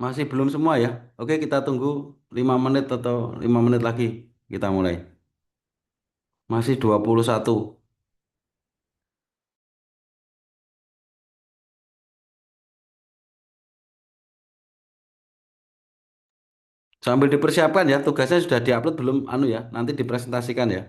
Masih belum semua ya. Oke, kita tunggu 5 menit atau 5 menit lagi kita mulai. Masih 21. Sambil dipersiapkan ya, tugasnya sudah diupload belum anu ya, nanti dipresentasikan ya.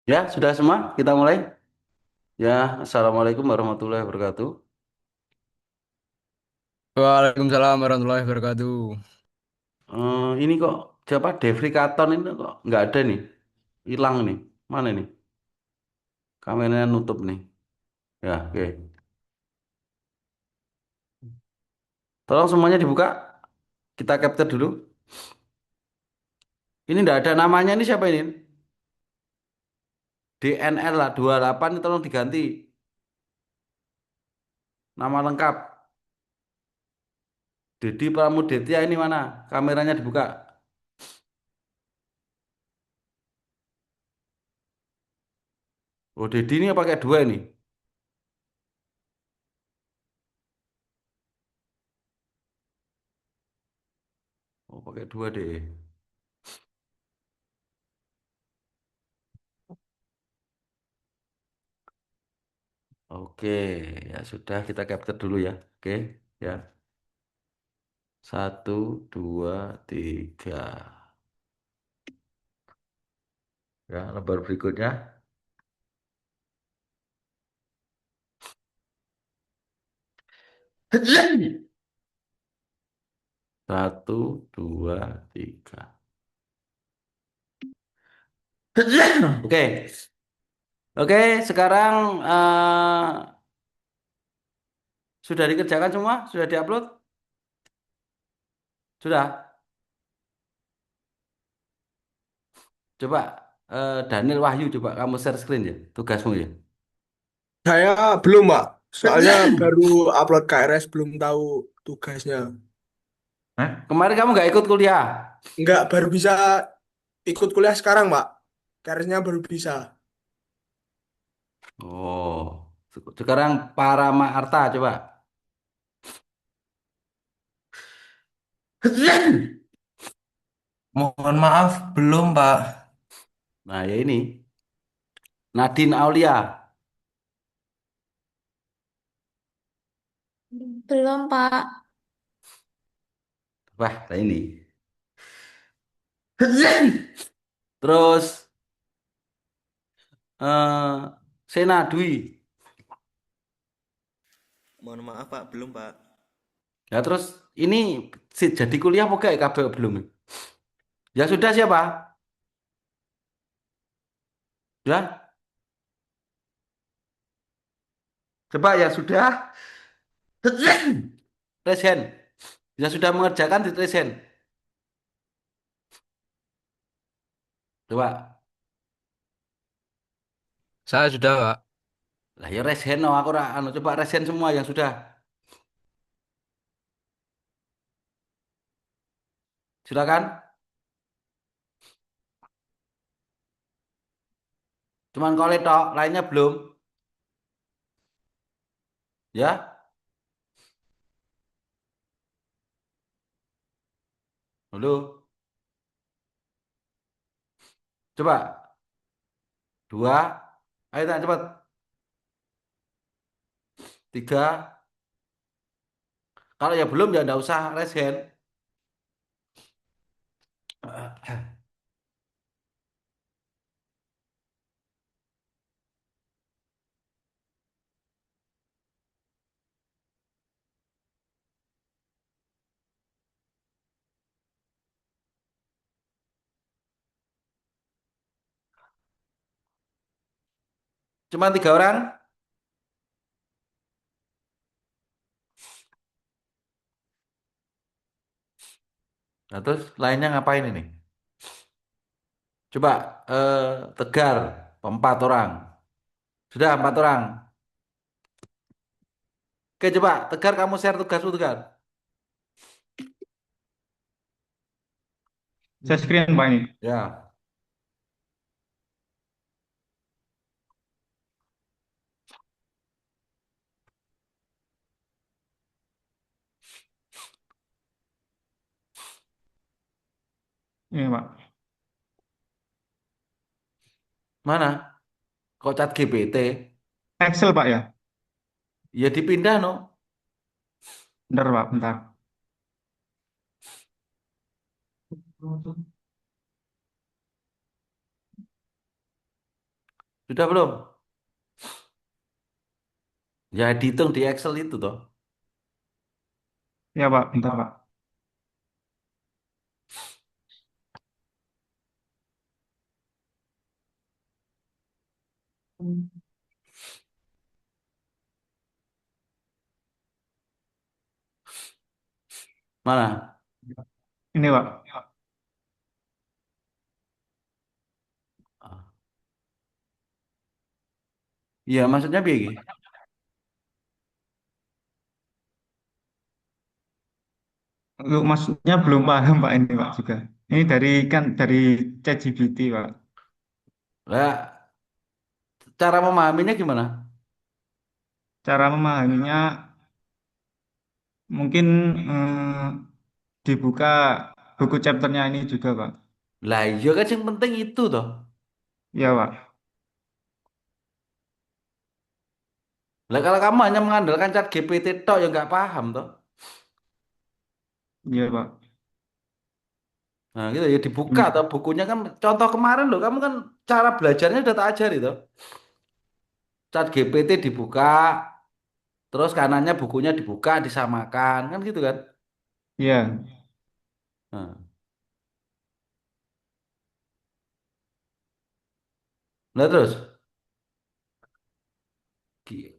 Ya, sudah semua? Kita mulai. Ya, Assalamualaikum warahmatullahi wabarakatuh. Waalaikumsalam warahmatullahi wabarakatuh. Ini kok siapa Devri Katon ini kok nggak ada nih, hilang nih. Mana nih? Kameranya nutup nih. Ya, oke. Tolong semuanya dibuka. Kita capture dulu. Ini nggak ada namanya ini siapa ini? DNR lah 28 ini tolong diganti. Nama lengkap. Dedi Pramuditya ini mana? Kameranya dibuka. Oh, Dedi ini pakai dua ini. Oh, pakai dua deh. Oke, ya sudah kita capture dulu ya. Oke, ya. Satu, dua, tiga. Ya, lembar berikutnya. Satu, dua, tiga. Oke, oke. Sekarang sudah dikerjakan semua? Sudah diupload? Sudah. Coba Daniel Wahyu, coba kamu share screen ya, tugasmu ya. Saya belum, Pak. Soalnya baru upload KRS, belum tahu tugasnya. Hah? Kemarin kamu nggak ikut kuliah? Nggak, baru bisa ikut kuliah sekarang, Pak. KRS-nya baru bisa. Oh, sekarang Parama Arta coba. Mohon maaf, belum, Pak. Nah, ya ini Nadine Aulia. Belum, Pak. Wah, nah ini. Terus Sena Dwi. Mohon maaf Pak, belum Pak. Ya terus ini jadi kuliah apa gak kabeh belum? Ya sudah siapa? Ya, coba ya sudah. Raise hand. Ya sudah mengerjakan di raise hand. Coba. Saya sudah, Pak. Lah ya raise hand no, aku anu coba raise hand semua yang sudah. Silakan. Cuman kalau tok, lainnya belum. Ya, dulu. Coba. Dua. Ayo tak cepat. Tiga. Kalau ya belum ya nggak usah raise hand. Cuman tiga orang. Nah, terus lainnya ngapain ini? Coba Tegar, empat orang. Sudah empat orang. Oke, coba Tegar kamu share tugasmu Tegar. Saya screen, Pak, ini. Ya, Ini, Pak. mana? Kok chat GPT? Excel, Pak, ya? Ya dipindah no. Bentar, Pak, bentar. Sudah belum? Ya dihitung di Excel itu toh. Ya Pak, bentar Pak. Mana? Ini Pak. Iya, maksudnya biar. Lu maksudnya belum paham Pak ini Pak juga. Ini dari kan dari ChatGPT Pak. Lah, cara memahaminya gimana? Cara memahaminya mungkin dibuka buku chapternya ini juga Pak. Lah iya kan yang penting itu toh. Ya Pak. Lah kalau kamu hanya mengandalkan chat GPT tok ya nggak paham toh. Ya Pak. Nah gitu ya dibuka Hmm. toh bukunya kan. Contoh kemarin loh, kamu kan cara belajarnya udah tak ajari toh. Chat GPT dibuka, terus kanannya bukunya dibuka, disamakan kan gitu kan. Ya. Nah, nah terus, Ki-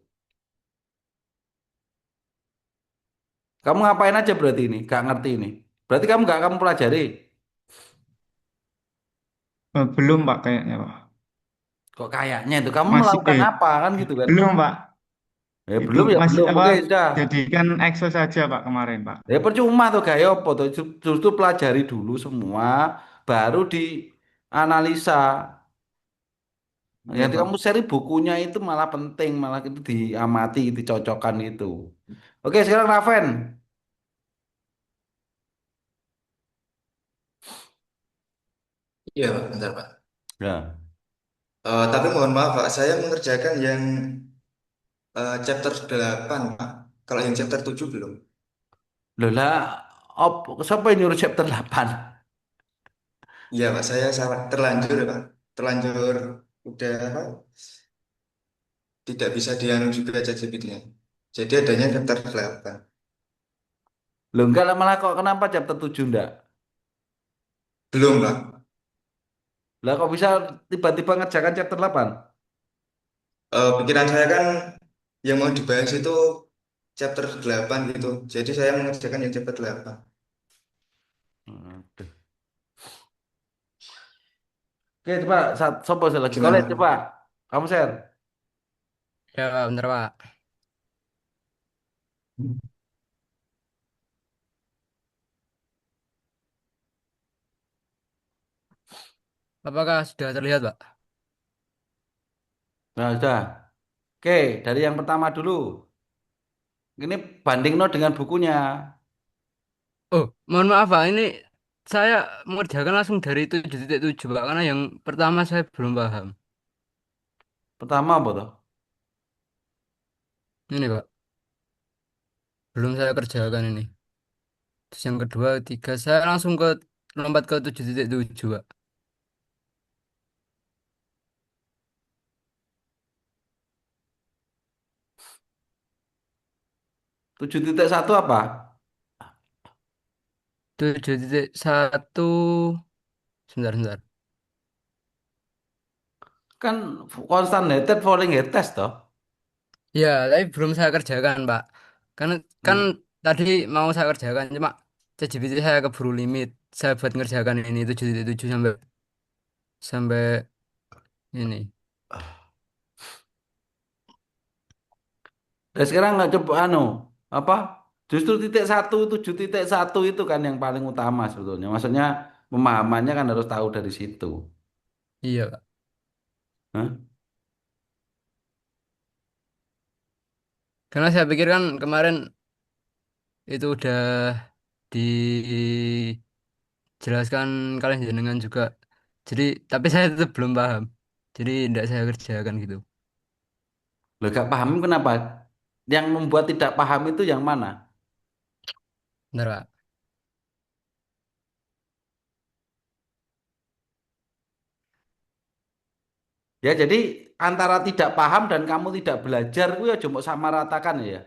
kamu ngapain aja berarti ini? Gak ngerti ini. Berarti kamu gak kamu pelajari. Belum Pak kayaknya Pak. Kok kayaknya itu kamu Masih melakukan apa kan gitu kan? belum Pak. Belum ya Masih belum. apa? Oke sudah. Jadikan Excel saja Pak kemarin Pak. Percuma tuh kayak apa tuh? Justru pelajari dulu semua, baru dianalisa. Ya Jadi kamu Pak. seri bukunya itu malah penting, malah itu diamati, dicocokkan itu. Oke, sekarang Raven. Iya, Pak, bentar, Pak. Ya. Tapi mohon maaf, Pak, saya mengerjakan yang chapter 8, Pak. Kalau yang chapter 7 belum. Loh lah, siapa yang nyuruh chapter 8? Iya, Pak, saya salah terlanjur, ya, Pak. Terlanjur udah apa? Tidak bisa dianu juga ChatGPT-nya. Jadi adanya chapter 8. Loh enggak lah, malah kok kenapa chapter 7 enggak? Belum, Pak. Lah kok bisa tiba-tiba ngerjakan chapter 8? Pikiran saya kan yang mau dibahas itu chapter 8 gitu. Jadi saya mengerjakan yang chapter 8. Aduh. Oke, coba sopo saya lagi. Kalian Gimana? coba. Kamu share. Ya, bentar, Pak. Apakah sudah terlihat, Pak? Nah, sudah. Oke, dari yang pertama dulu. Ini banding no dengan bukunya. Oh, mohon maaf, Pak. Ini saya mengerjakan langsung dari 7.7, Pak. Karena yang pertama saya belum paham. Pertama apa tuh? Ini, Pak. Belum saya kerjakan ini. Terus yang kedua, ketiga, saya langsung lompat ke 7.7, Pak. 7.1 apa? 7.1, sebentar, sebentar. Kan constant headed falling head test toh. Ya, tapi belum saya kerjakan, Pak. Karena kan Hmm. tadi mau saya kerjakan, cuma ChatGPT saya keburu limit. Saya buat ngerjakan ini 7.7 sampai sampai ini. Dan sekarang nggak coba apa? Justru 7.1 itu kan yang paling utama sebetulnya. Maksudnya pemahamannya kan harus tahu dari situ. Iya, Pak. Hah? Karena saya pikir kan kemarin itu udah dijelaskan kalian jenengan juga. Jadi, tapi saya tetap belum paham. Jadi, tidak saya kerjakan gitu. Lo gak paham kenapa? Yang membuat tidak paham itu yang mana? Bentar, Pak. Ya jadi antara tidak paham dan kamu tidak belajar itu ya cuma sama ratakan ya.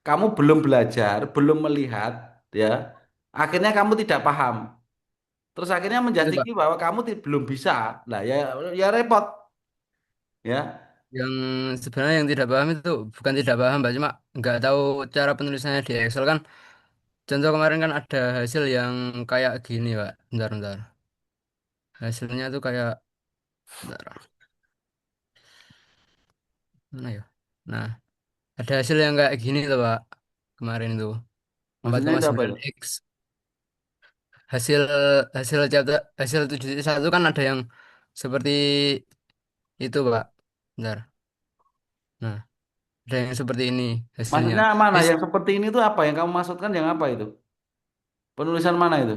Kamu belum belajar, belum melihat, ya. Akhirnya kamu tidak paham. Terus akhirnya Itu Pak, menjadikan bahwa kamu belum bisa. Lah ya ya repot, ya. yang sebenarnya yang tidak paham itu bukan tidak paham Pak, cuma nggak tahu cara penulisannya di Excel kan. Contoh kemarin kan ada hasil yang kayak gini Pak. Bentar, bentar. Hasilnya tuh kayak, bentar, mana ya? Nah, ada hasil yang kayak gini tuh Pak. Kemarin itu empat Maksudnya koma itu apa sembilan itu? x Hasil hasil chapter hasil 7.1 kan ada yang seperti itu Pak. Bentar. Nah, ada yang seperti ini hasilnya. Maksudnya mana? Is, Yang seperti ini tuh apa? Yang kamu maksudkan yang apa itu? Penulisan mana itu?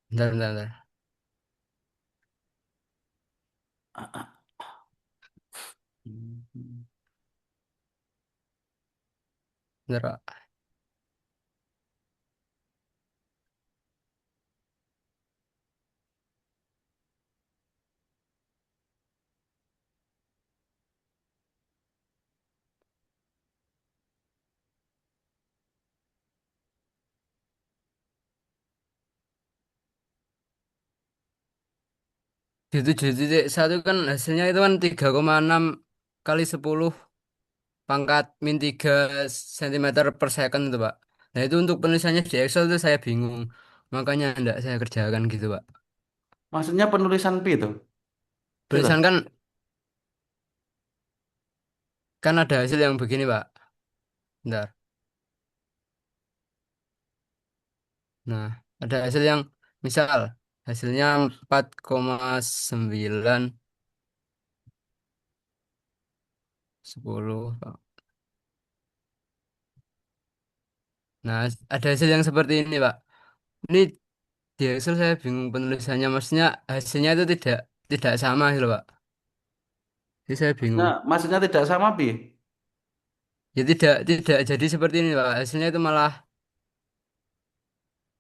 bentar, bentar, bentar. Bentar, Pak. 7.1 kan hasilnya itu kan 3,6 kali 10 pangkat min 3 cm per second itu Pak. Nah itu untuk penulisannya di Excel itu saya bingung. Makanya enggak saya kerjakan gitu Pak. Maksudnya penulisan P itu? Itu. Tulisan kan kan ada hasil yang begini Pak. Bentar. Nah ada hasil yang misal hasilnya 4,9 10 Pak. Nah ada hasil yang seperti ini Pak. Ini di Excel saya bingung penulisannya. Maksudnya hasilnya itu tidak sama gitu loh Pak. Jadi saya Maksudnya, bingung. maksudnya tidak sama Pi. Ya tidak jadi seperti ini Pak. Hasilnya itu malah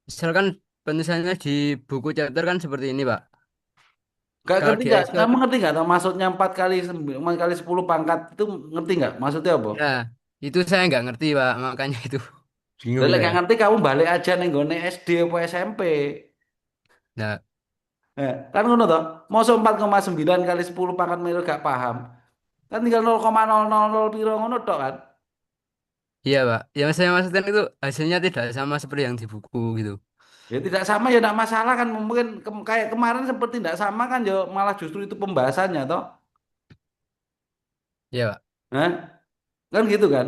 misalkan penulisannya di buku chapter kan seperti ini Pak. Gak Kalau ngerti di nggak? Excel, Kamu ngerti nggak? Tahu maksudnya 4 kali 10 pangkat itu ngerti nggak? Maksudnya apa? nah itu saya nggak ngerti Pak. Makanya itu bingung Lek saya. nggak ngerti kamu balik aja nih nggone SD apa SMP. Nah Kan ngono toh. Mosok 4,9 kali 10 pangkat mil gak paham. Kan tinggal 0,000 piro ngono tok kan. iya Pak. Yang saya maksudkan itu hasilnya tidak sama seperti yang di buku gitu. Ya tidak sama ya tidak masalah kan mungkin kayak kemarin seperti tidak sama kan ya malah justru itu pembahasannya toh. Iya Pak. Hah? Kan gitu kan.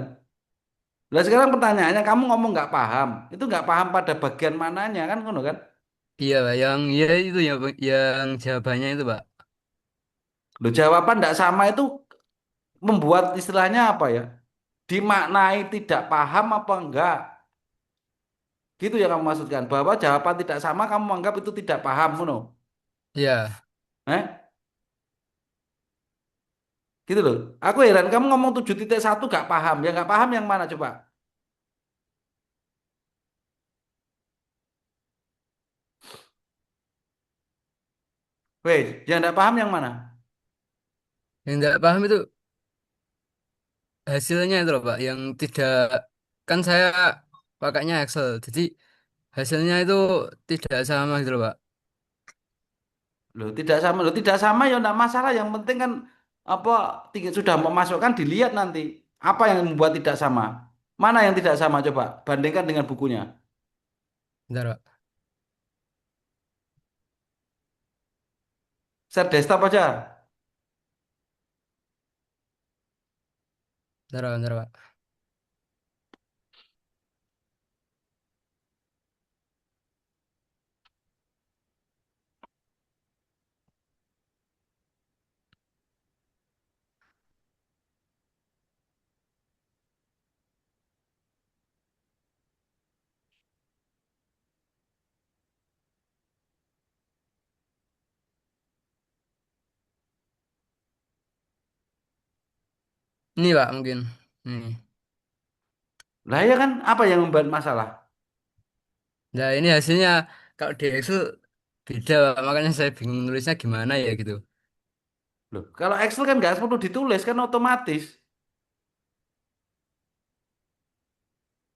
Lah sekarang pertanyaannya kamu ngomong nggak paham. Itu nggak paham pada bagian mananya kan ngono kan? Iya Pak. Yang ya itu yang jawabannya itu Pak. Loh jawaban tidak sama itu membuat istilahnya apa ya? Dimaknai tidak paham apa enggak? Gitu yang kamu maksudkan bahwa jawaban tidak sama kamu menganggap itu tidak paham ngono. Iya. Eh? Gitu loh. Aku heran kamu ngomong 7,1 gak paham. Ya gak paham yang mana coba? Weh, yang gak paham yang mana? Yang tidak paham itu hasilnya itu loh Pak. Yang tidak kan saya pakainya Excel. Jadi hasilnya itu tidak sama gitu loh Pak. Loh, tidak sama. Loh, tidak sama ya enggak masalah. Yang penting kan apa sudah memasukkan dilihat nanti. Apa yang membuat tidak sama? Mana yang tidak sama coba? Bandingkan dengan bukunya. Bentar Pak. Share desktop aja. Bentar Pak. Bentar, Pak. Ini Pak mungkin. Ini. Lah ya kan apa yang membuat masalah? Nah ini hasilnya kalau di Excel beda Pak. Makanya saya bingung nulisnya gimana ya gitu. Loh, kalau Excel kan nggak perlu ditulis kan otomatis.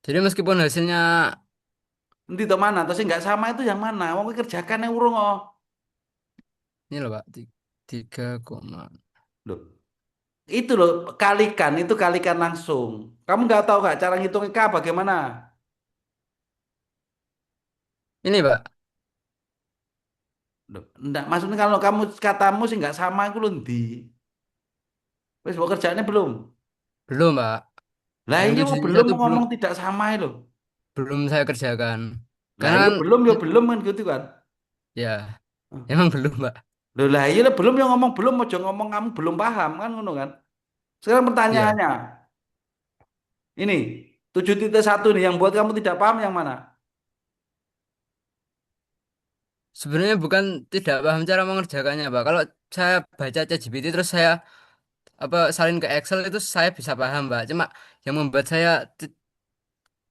Jadi meskipun hasilnya Nanti to mana? Terus nggak sama itu yang mana? Wong kuwi kerjakan yang urung oh. ini loh Pak, 3, Loh, itu loh kalikan itu kalikan langsung. Kamu nggak tahu nggak cara ngitung K bagaimana? ini Pak, Loh, enggak, maksudnya kalau kamu katamu sih nggak sama itu loh ndi. Wis mau kerjaannya belum? belum Pak. Lah Yang iya tujuh belum satu mau belum ngomong tidak sama itu. belum saya kerjakan. Lah Karena iya kan belum kan gitu kan. ya emang belum Pak. Loh lah iya lah belum yang ngomong belum mau ngomong kamu belum paham kan ngono kan. Sekarang Iya. pertanyaannya ini 7.1 nih yang buat kamu tidak paham yang mana? Sebenarnya bukan tidak paham cara mengerjakannya, Pak. Kalau saya baca ChatGPT terus saya apa salin ke Excel itu saya bisa paham, Pak. Cuma yang membuat saya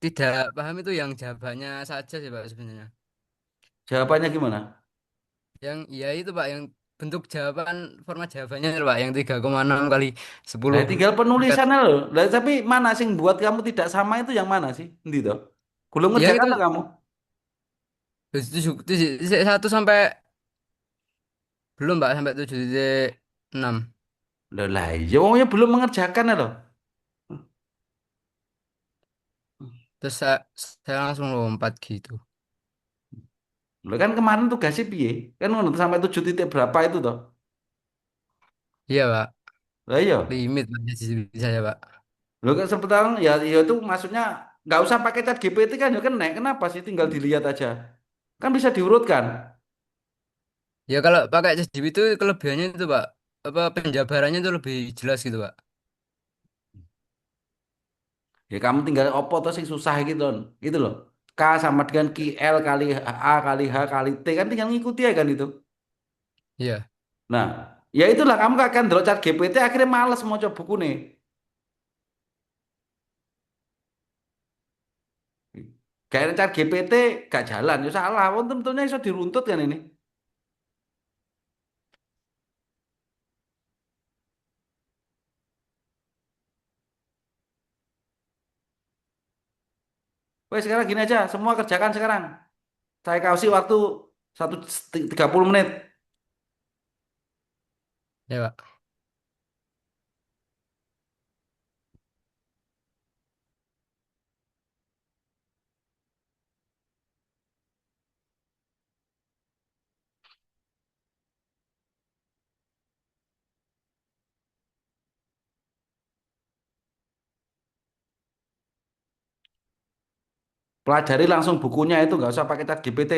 tidak paham itu yang jawabannya saja sih, Pak, sebenarnya. Jawabannya gimana? Yang ya itu, Pak, yang bentuk jawaban format jawabannya itu, Pak, yang 3,6 kali Lah 10 tinggal pangkat. penulisannya loh. Lah tapi mana sih yang buat kamu tidak sama itu yang mana sih? Endi toh? Belum Yang ngerjakan itu tuh kamu? 1 sampai belum, Pak, sampai 7,6. Loh lah iya wongnya belum mengerjakan ya loh. Terus saya langsung lompat gitu. Loh kan kemarin tugasnya piye? Kan ngono sampai 7 titik berapa itu toh? Iya, Pak. Lah iya. Limit Pak, ChatGPT saya, Pak. Loh kan sebenarnya ya ya itu maksudnya nggak usah pakai chat GPT kan ya kena. Kenapa sih tinggal dilihat aja? Kan bisa diurutkan. Ya kalau pakai ChatGPT itu kelebihannya itu Pak, apa penjabarannya itu lebih jelas gitu Pak. Ya kamu tinggal opo toh sing susah gitu loh. Gitu loh. K sama dengan L kali A kali H kali T kan tinggal ngikuti ya kan itu. Iya. Nah, ya itulah kamu akan delok chat GPT akhirnya males mau coba buku nih. Kayak chat GPT gak jalan, ya salah. Wong tentunya iso diruntut kan ini. Wes sekarang gini aja, semua kerjakan sekarang. Saya kasih waktu 30 menit. Ya Pak. Pelajari langsung bukunya itu nggak usah pakai chat GPT.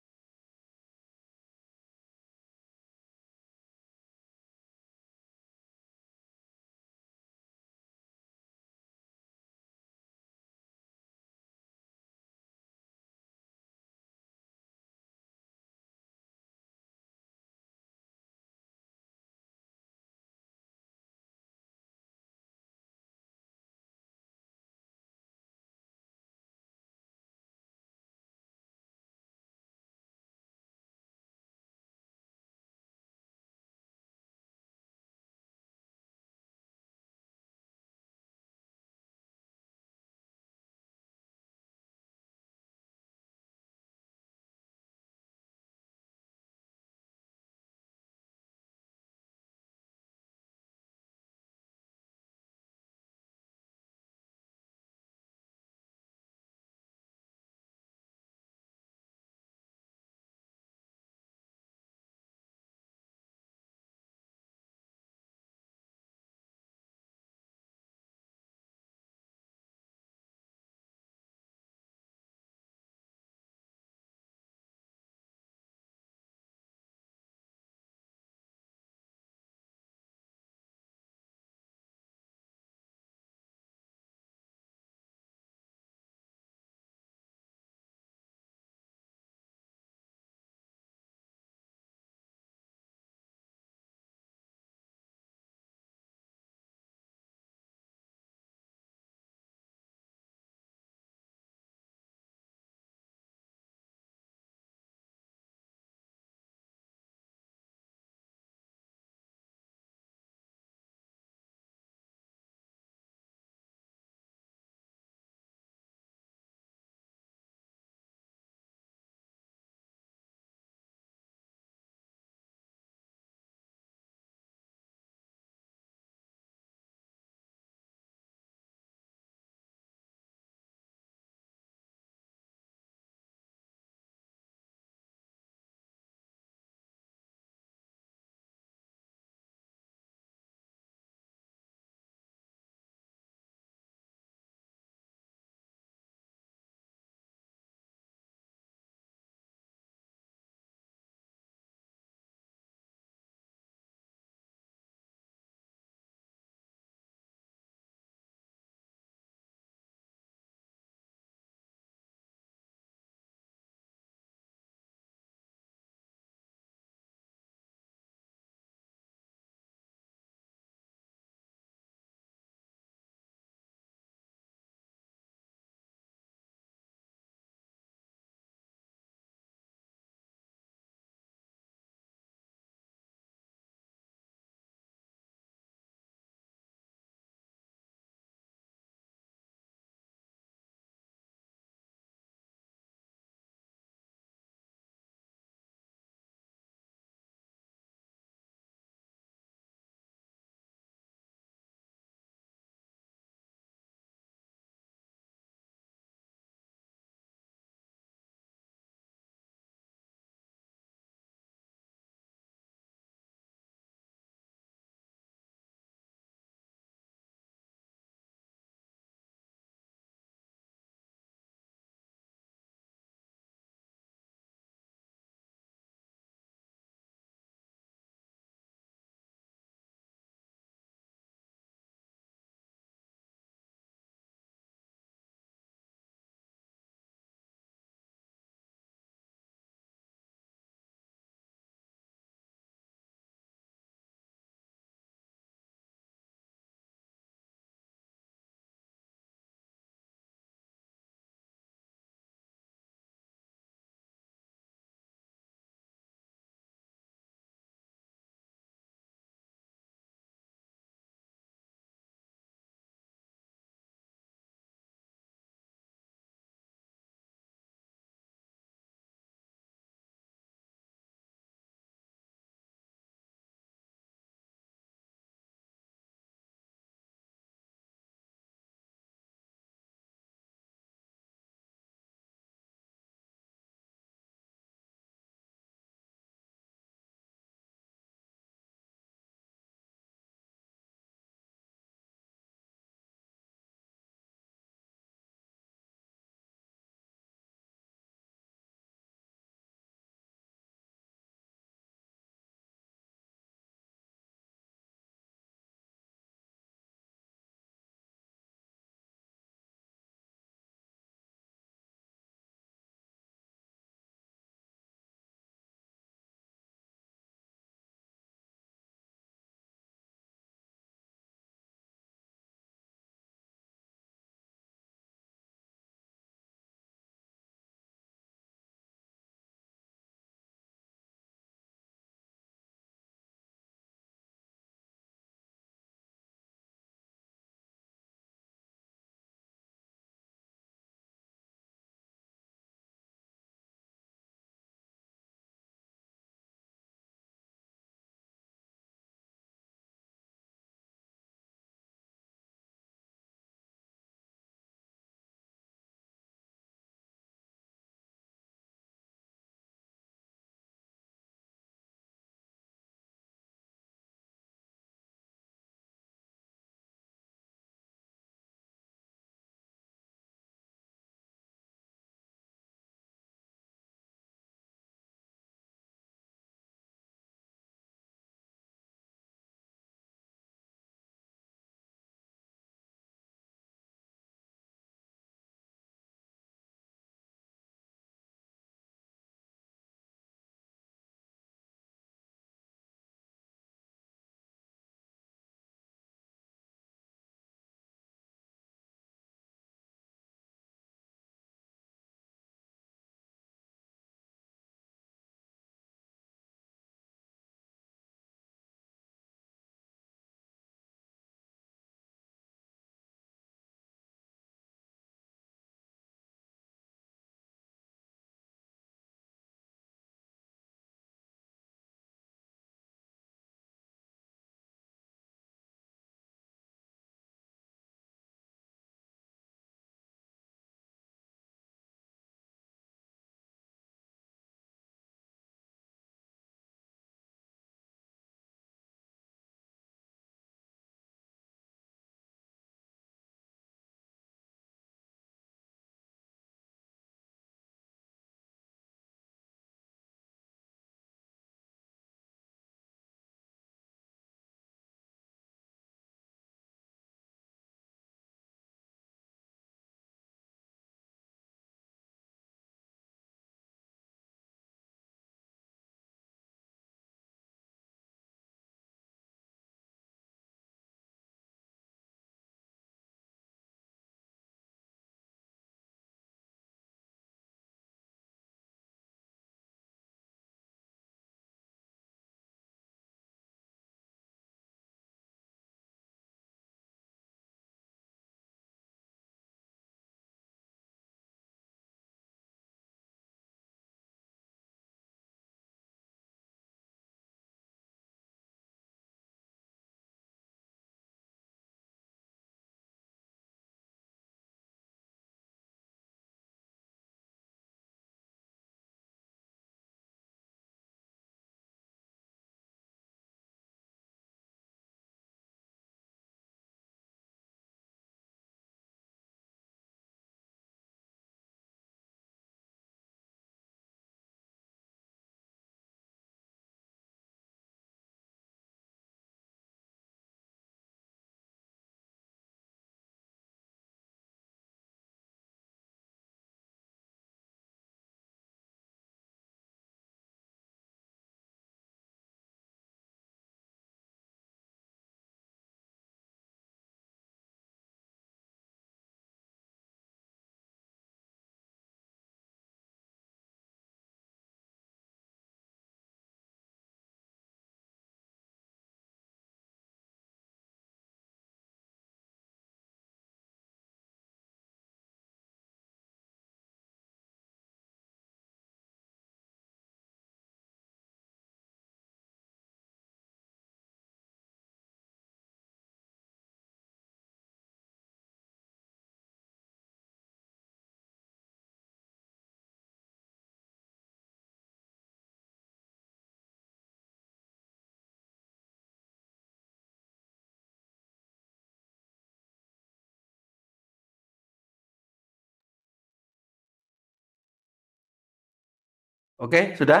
Oke, sudah?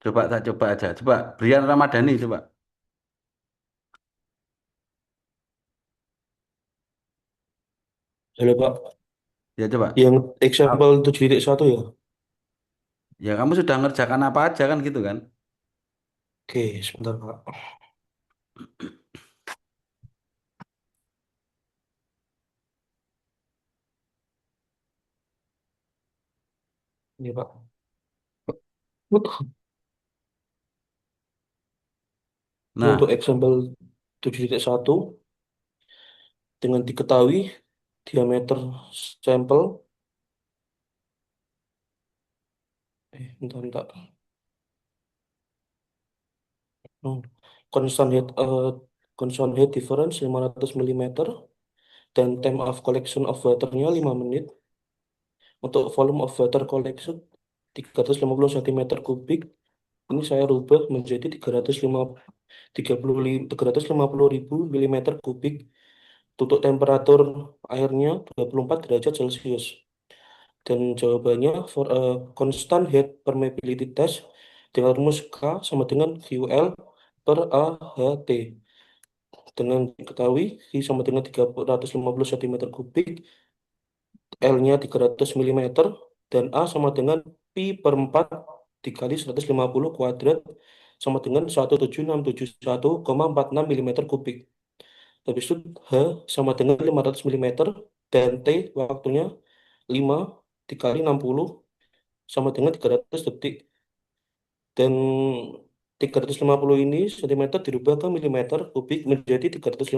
Coba tak coba aja. Coba Brian Ramadhani coba. Halo Pak, Ya coba. yang Ah, example 7.1 ya? ya kamu sudah ngerjakan apa aja kan gitu kan? Oke, sebentar Pak. Ini Pak. Ini Nah, untuk example 7.1 dengan diketahui diameter sampel, bentar, bentar. Hmm. Constant head, constant head difference 500 mm dan time of collection of waternya 5 menit. Untuk volume of water collection 350 cm kubik. Ini saya rubah menjadi 350 ribu milimeter kubik. Untuk temperatur airnya 24 derajat Celcius. Dan jawabannya constant heat permeability test dengan rumus K sama dengan QL per AHT. Dengan diketahui Q sama dengan 350 cm kubik, L-nya 300 mm, dan A sama dengan Pi per 4 dikali 150 kuadrat sama dengan 17.671,46 mm kubik. Habis itu H sama dengan 500 mm dan T waktunya 5 dikali 60 sama dengan 300 detik. Dan 350 ini sentimeter dirubah ke milimeter kubik menjadi 350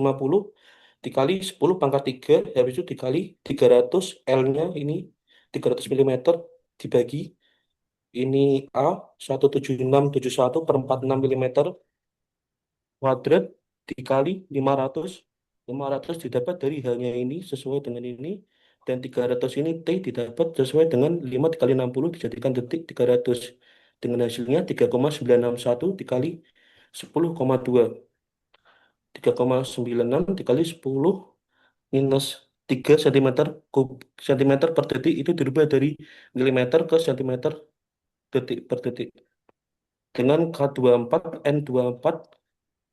dikali 10 pangkat 3, habis itu dikali 300 L-nya ini 300 milimeter dibagi ini A 17671 per 46 milimeter kuadrat dikali 500. 500 didapat dari halnya ini sesuai dengan ini, dan 300 ini T didapat sesuai dengan 5 dikali 60 dijadikan detik 300, dengan hasilnya 3,961 dikali 10,2. 3,96 dikali 10 minus 3 sentimeter per detik itu dirubah dari milimeter ke sentimeter detik per detik, dengan K24 N24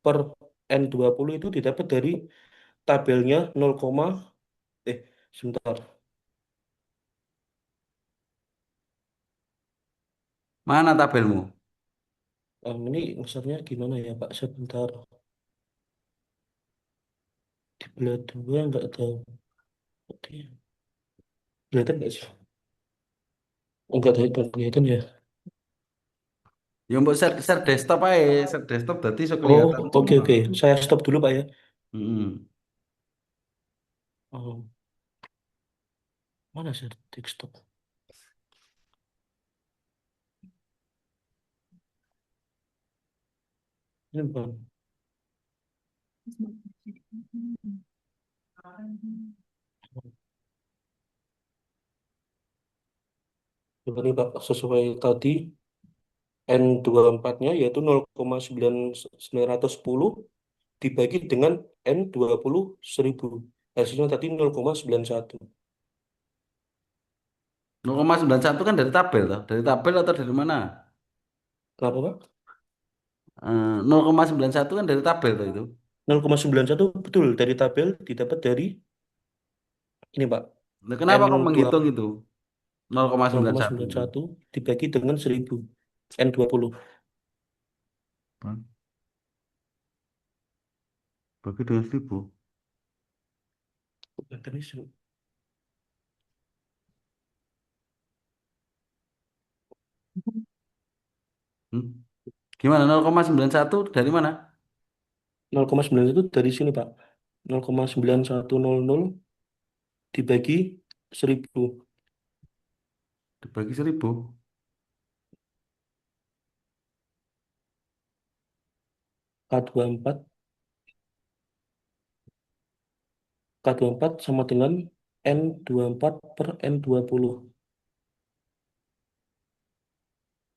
per N20 itu didapat dari tabelnya 0, eh sebentar. mana tabelmu? Ini maksudnya gimana ya Pak? Sebentar. Di belah dua nggak tahu. Oke. Kelihatan nggak sih? Enggak tahu kelihatan ya. Ya mbok share desktop aja, share desktop berarti so Oh, kelihatan oke semua. oke. Saya stop dulu Pak ya. Mm-mm. Oh, mana sih desktop? Ini bukan. Coba nih Pak, sesuai tadi N24-nya yaitu 0,910 dibagi dengan N20.000. Hasilnya tadi 0,91. 0,91 kan dari tabel toh. Dari tabel atau dari mana? Kenapa Pak? 0,91 kan dari tabel toh itu. 0,91 betul dari tabel didapat dari ini Pak. Nah, kenapa kok N2 menghitung itu? 0,91 itu. 0,91 dibagi dengan 1000. N20. Bagi dengan 1000. Tadi Hmm? Gimana 0,91 dari mana? 0,91 dari sini Pak. 0,9100 dibagi 1000. Dibagi 1000. K24. K24 sama dengan N24 per N20.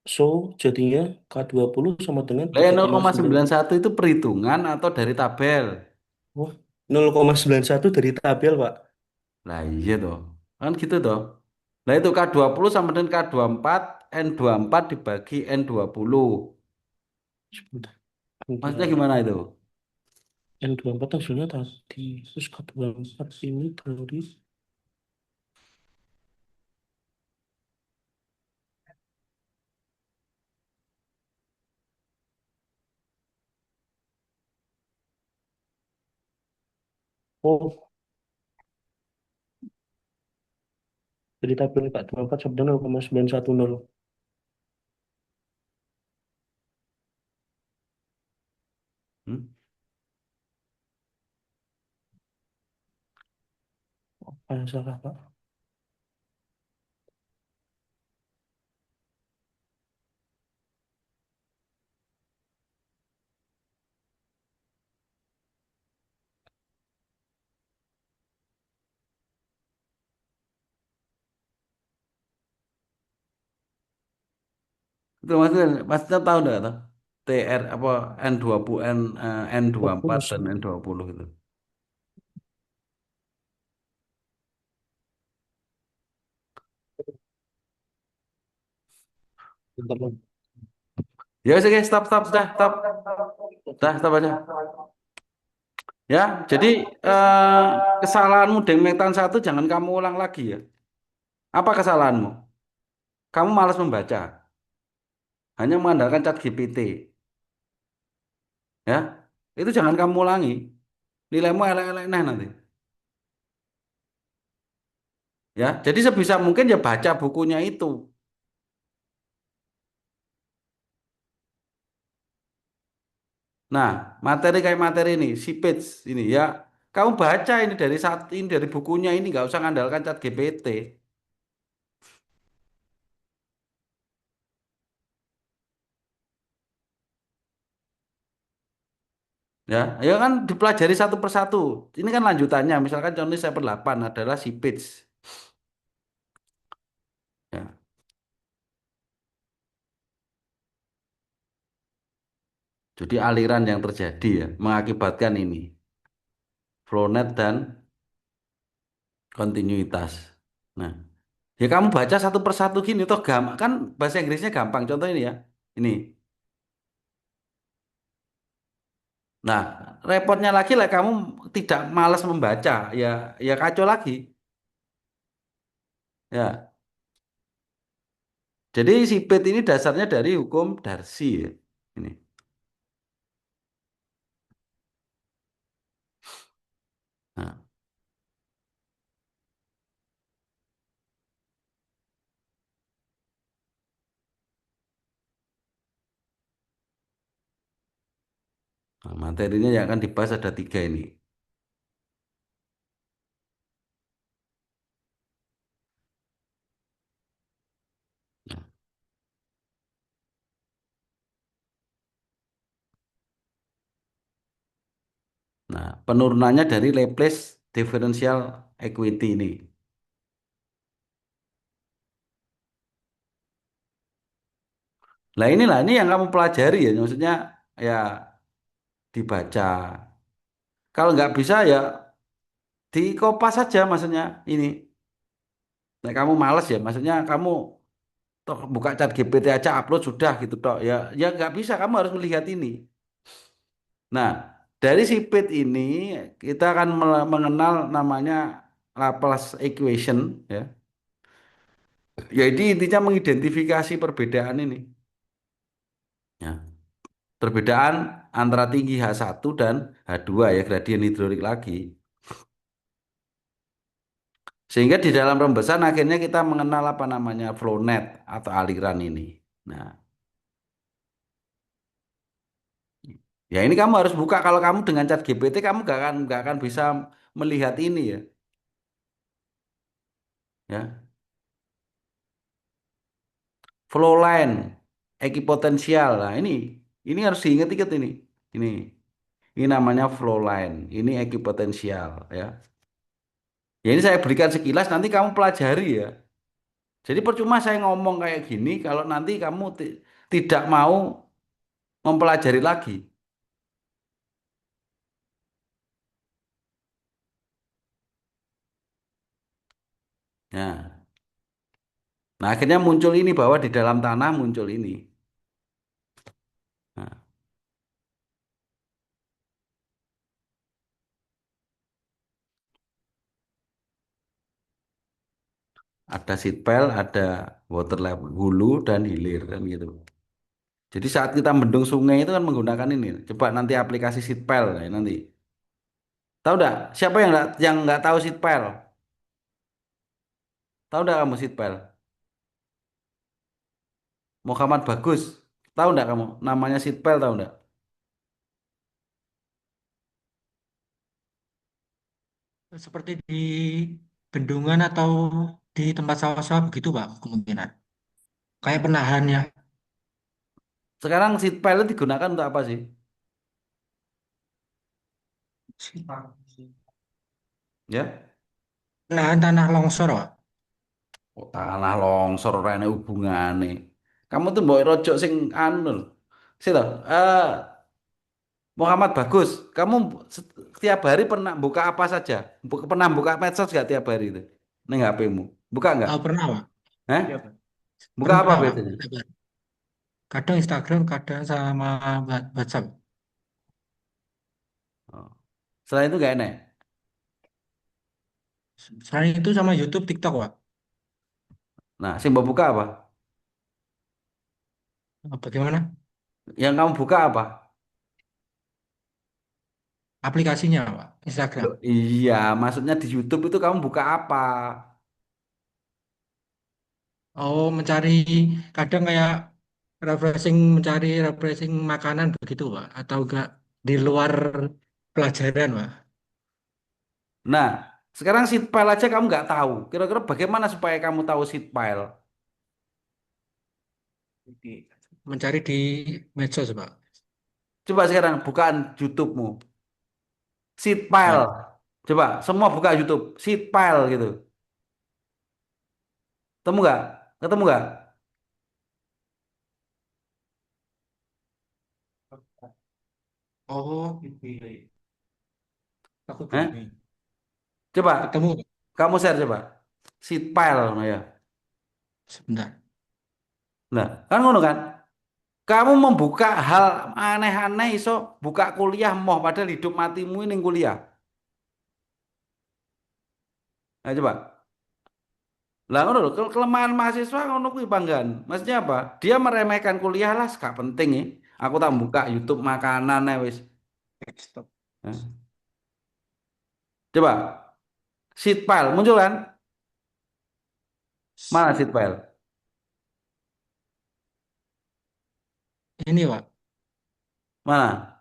So, jadinya K20 sama dengan Lah ya 3,9. 0,91 itu perhitungan atau dari tabel? Oh, 0,91 dari tabel, Pak. Lah iya toh. Kan gitu toh. Nah itu K20 sama dengan K24, N24 dibagi N20. Sebentar. Maksudnya N24. gimana itu? N24 hasilnya tadi. Terus K24 ini dari... Oh, dari tabel K24 sebenarnya 0,910. Hmm? Apa yang salah, Pak? Itu maksudnya tahu enggak tuh? TR apa N20 N24 dan N20 itu. Bentar, Bang. Ya wes, oke, stop stop dah stop. Dah stop aja. Ya, jadi kesalahanmu di Metan satu jangan kamu ulang lagi ya. Apa kesalahanmu? Kamu malas membaca, hanya mengandalkan chat GPT, ya. Itu jangan kamu ulangi. Nilaimu elek-elek nah nanti. Ya, jadi sebisa mungkin ya baca bukunya itu. Nah, materi kayak materi ini, si page ini ya, kamu baca ini dari saat ini dari bukunya ini nggak usah ngandalkan chat GPT. Ya, ya kan dipelajari satu persatu. Ini kan lanjutannya, misalkan contoh saya 8 adalah si page. Ya, jadi aliran yang terjadi ya mengakibatkan ini flownet dan kontinuitas. Nah, ya kamu baca satu persatu gini toh gampang kan bahasa Inggrisnya gampang. Contoh ini ya. Ini. Nah, repotnya lagi lah kamu tidak malas membaca, ya ya kacau lagi. Ya. Jadi si Pitt ini dasarnya dari hukum Darcy ya. Ini. Nah, materinya yang akan dibahas ada tiga ini. Nah, nah, penurunannya dari Laplace differential equity ini. Nah inilah ini yang kamu pelajari ya, maksudnya ya dibaca. Kalau nggak bisa ya dikopas saja, maksudnya ini. Nah kamu males ya, maksudnya kamu toh buka chat GPT aja upload sudah gitu toh. Ya ya nggak bisa, kamu harus melihat ini. Nah dari sipit ini kita akan mengenal namanya Laplace equation ya. Jadi intinya mengidentifikasi perbedaan ini. Ya. Perbedaan antara tinggi H1 dan H2 ya gradien hidrolik lagi. Sehingga di dalam rembesan akhirnya kita mengenal apa namanya flow net atau aliran ini. Nah, ya ini kamu harus buka kalau kamu dengan chat GPT kamu gak akan bisa melihat ini ya. Ya, flow line, ekipotensial. Nah, ini harus diingat-ingat ini. Ini ini namanya flow line. Ini ekipotensial ya. Ya ini saya berikan sekilas nanti kamu pelajari ya. Jadi percuma saya ngomong kayak gini kalau nanti kamu tidak mau mempelajari lagi. Nah, Nah, akhirnya muncul ini bahwa di dalam tanah muncul ini. Nah, ada seat pile, ada water level, hulu dan hilir kan gitu. Jadi saat kita mendung sungai itu kan menggunakan ini. Coba nanti aplikasi seat pile ya, nanti. Tahu enggak? Siapa yang nggak tahu seat pile? Tahu enggak kamu seat pile? Muhammad Bagus. Tahu enggak kamu? Namanya seat pile tahu enggak? Seperti di bendungan atau di tempat sawah-sawah begitu, Pak, kemungkinan. Kayak penahan ya. Sekarang seat pile itu digunakan untuk apa sih? Ya? Penahan tanah longsor, Pak. Oh, tanah longsor rene hubungane. Kamu tuh mbok rojok sing anu lho. Sih toh, Muhammad Bagus, kamu setiap hari pernah buka apa saja? Pernah buka medsos gak tiap hari itu? Neng HP-mu. Buka nggak? Oh, pernah, Pak. Hah? Iya, Pak. Buka apa Pernah, Pak. biasanya? Kadang Instagram, kadang sama WhatsApp. Oh. Selain itu gak enak. Selain itu sama YouTube, TikTok, Pak. Nah, sing mbok buka apa? Bagaimana? Yang kamu buka apa? Aplikasinya, Pak. Instagram. Loh, iya, maksudnya di YouTube itu kamu buka apa? Oh, mencari kadang kayak mencari refreshing makanan begitu, Pak. Atau enggak di luar pelajaran, Pak. Nah, sekarang seat pile aja kamu nggak tahu. Kira-kira bagaimana supaya kamu tahu seat pile? Mencari di medsos, Pak. Coba sekarang bukaan YouTube-mu. Seat pile. Ya. Coba semua buka YouTube. Seat pile gitu. Temu nggak? Ketemu nggak? Oh, gitu. Aku Eh? begini. Coba Ketemu, Pak. kamu share coba. Seat pile, nah ya. Sebentar. Nah, kan ngono kan? Kamu membuka hal aneh-aneh iso buka kuliah moh padahal hidup matimu ini kuliah. Nah, coba. Lah ngono lho, kelemahan mahasiswa ngono kuwi banggaan. Maksudnya apa? Dia meremehkan kuliah lah, gak penting ya. Aku tak buka YouTube makanan ya wis. Stop. Nah, coba sheet pile muncul kan? Mana sheet pile? Ini, Pak. Mana?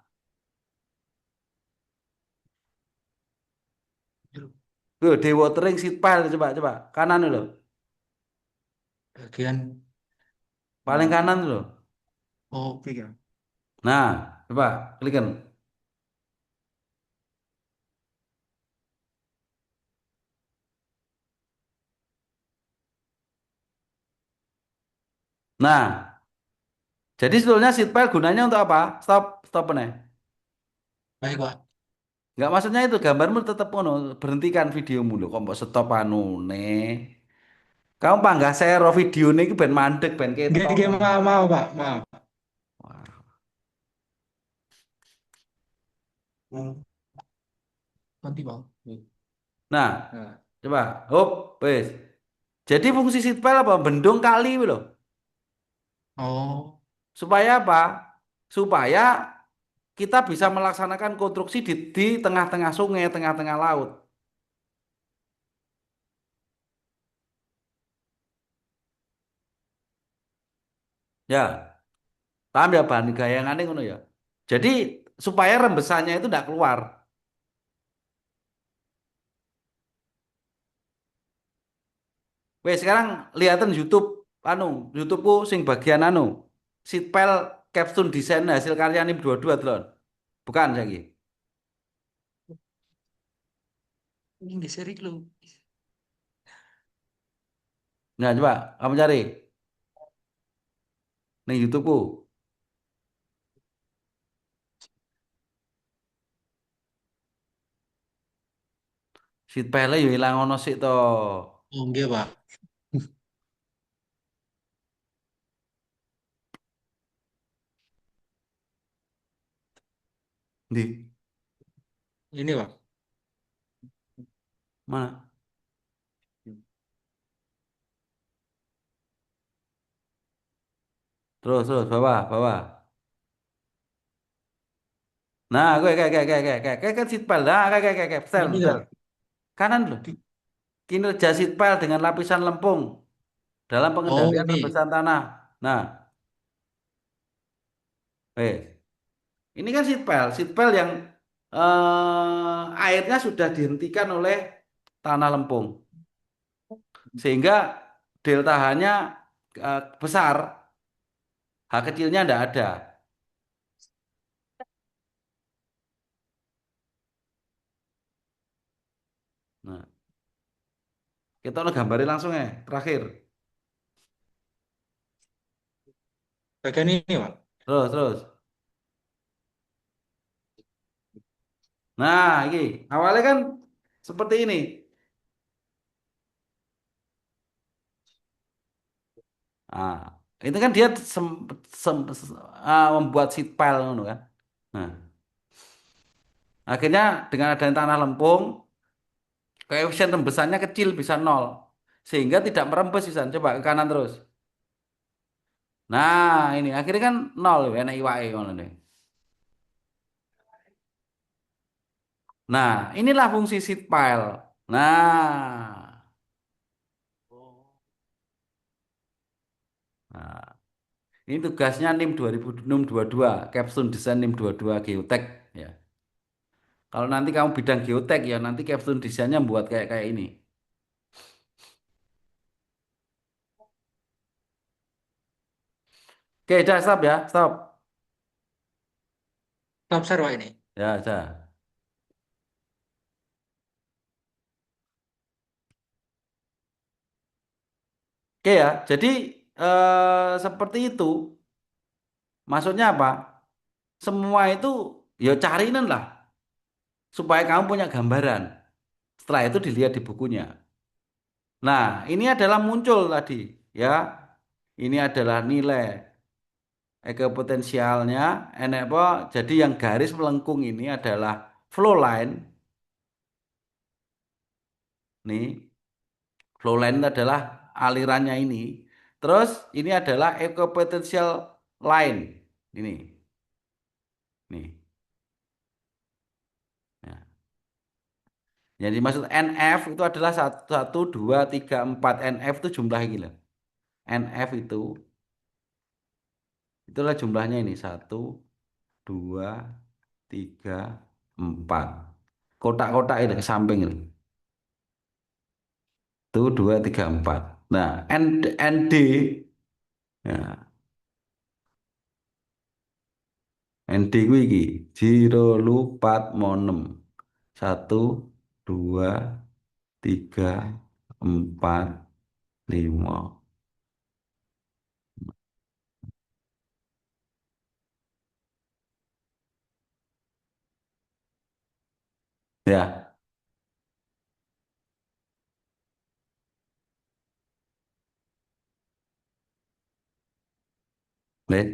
Tuh, dewatering sheet pile coba coba. Kanan lho. Bagian. Paling kanan lho. Oke, ya. Nah, coba klikin. Nah, jadi sebetulnya sheet pile gunanya untuk apa? Stop, stop nih. Baik, Pak. Enggak maksudnya itu gambarmu tetap ngono, berhentikan videomu lho. Kok mbok stop anu nih. Kamu panggah share video ini ben mandek ben ketok. Gak, maaf, maaf, Pak. Maaf. Wah. Hmm. Nanti, Pak. Nah, Nah. coba. Hop, wes. Jadi fungsi seat pile apa? Bendung kali loh. Oh, Supaya apa? Supaya kita bisa melaksanakan konstruksi di tengah-tengah sungai, tengah-tengah laut. Ya, paham ya bahan gayangannya ngono ya. Jadi supaya rembesannya itu tidak keluar. Wes sekarang lihatan YouTube anu, YouTubeku sing bagian anu. Seat pile capstone desain hasil karya ini dua-dua telon. Bukan lagi. ini di seri lu. Nah, coba kamu cari nih YouTubeku. Seat pile yo ilang ono sik to. Oh, enggak, Pak. Di Ini Pak. mana? Terus, terus, bawah, bawah. Nah, kayak kan seat pile. Nah, kayak, setel, Ini setel. Pak. Kanan loh. Kinerja seat pile dengan lapisan lempung dalam Oh pengendalian ini. rembesan tanah. Nah, ini kan seat pile yang airnya sudah dihentikan oleh tanah lempung, sehingga delta H-nya besar, H kecilnya tidak ada. Nah, kita udah gambarin langsung ya, terakhir. Bagian ini Pak. Terus, terus. Nah, ini awalnya kan seperti ini. Nah, itu kan dia membuat seat pile, ngono kan. Nah, akhirnya dengan adanya tanah lempung, koefisien rembesannya kecil bisa nol, sehingga tidak merembes bisa. Coba ke kanan terus. Nah, ini akhirnya kan nol, enak iwake ngono nih. Nah, inilah fungsi seed pile. Nah, nah, ini tugasnya NIM 2022, Capstone Design NIM 22 Geotek ya. Kalau nanti kamu bidang geotek ya, nanti Capstone Desainnya buat kayak kayak ini. Oke, dah stop ya, stop. Top share Pak ini. Ya, dah. Oke ya, jadi seperti itu. Maksudnya apa? Semua itu ya cariin lah supaya kamu punya gambaran. Setelah itu dilihat di bukunya. Nah, ini adalah muncul tadi ya. Ini adalah nilai ekopotensialnya enek apa? Jadi yang garis melengkung ini adalah flow line. Nih, flow line itu adalah alirannya ini. Terus ini adalah ekopotensial line. Ini. Nih. Ya. Jadi maksud NF itu adalah satu, satu, dua, tiga, empat. NF itu jumlah ini loh. NF itulah jumlahnya ini satu, dua, tiga, empat. Kotak-kotak ini ke samping ini. Itu dua, tiga, empat. Nah, ND ya, ND ku iki 0, 4, 6. Satu, dua, tiga, empat, lima. Ya, Nih.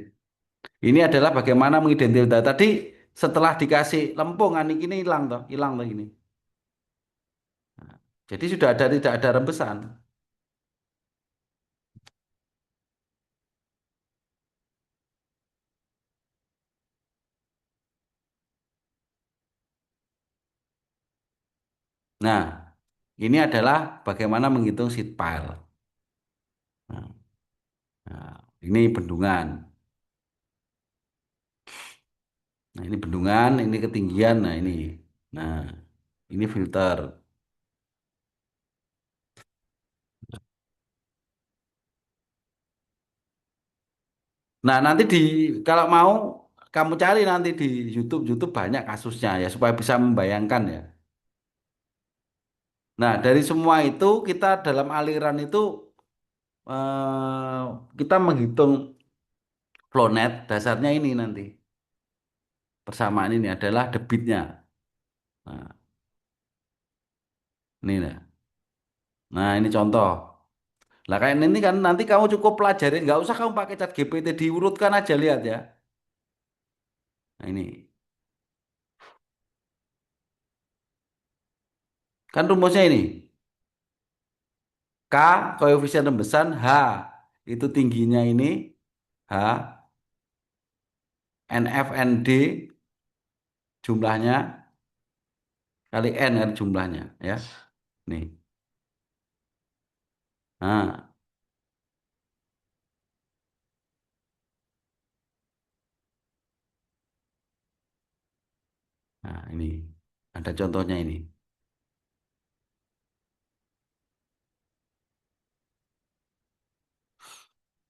Ini adalah bagaimana mengidentifikasi. Tadi setelah dikasih lempungan ini hilang toh ini. Jadi sudah ada tidak ada rembesan. Nah, ini adalah bagaimana menghitung seed pile. Nah, nah, ini bendungan. Nah, ini bendungan, ini ketinggian. Nah, ini. Nah, ini filter. Nah, nanti kalau mau kamu cari nanti di YouTube banyak kasusnya ya supaya bisa membayangkan ya. Nah, dari semua itu kita dalam aliran itu kita menghitung flow net dasarnya ini nanti. Persamaan ini adalah debitnya. Nah, ini nah. Nah, ini contoh. Lah kayak ini kan nanti kamu cukup pelajari, nggak usah kamu pakai cat GPT diurutkan aja lihat ya. Nah, ini. Kan rumusnya ini. K koefisien rembesan, H itu tingginya ini, H, NF, ND jumlahnya kali N kan jumlahnya ya. Nih. Nah, nah ini ada contohnya ini.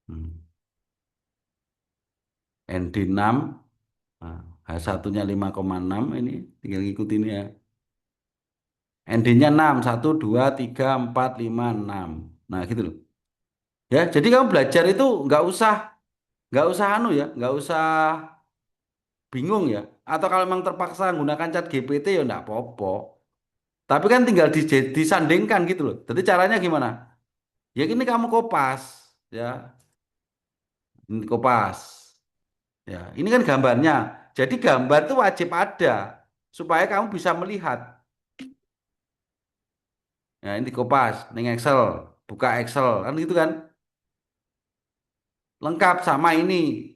Hmm. ND 6, nah, H1-nya 5,6 ini tinggal ikutin ya. ND-nya 6, 1, 2, 3, 4, 5, 6. Nah, gitu loh. Ya, jadi kamu belajar itu nggak usah anu ya, nggak usah bingung ya. Atau kalau memang terpaksa menggunakan chat GPT ya nggak apa-apa. Tapi kan tinggal disandingkan gitu loh. Jadi caranya gimana? Ya ini kamu kopas, ya, ini kopas. Ya, ini kan gambarnya. Jadi gambar itu wajib ada supaya kamu bisa melihat. Ya, ini dikopas, ini Excel, buka Excel, kan gitu kan? Lengkap sama ini.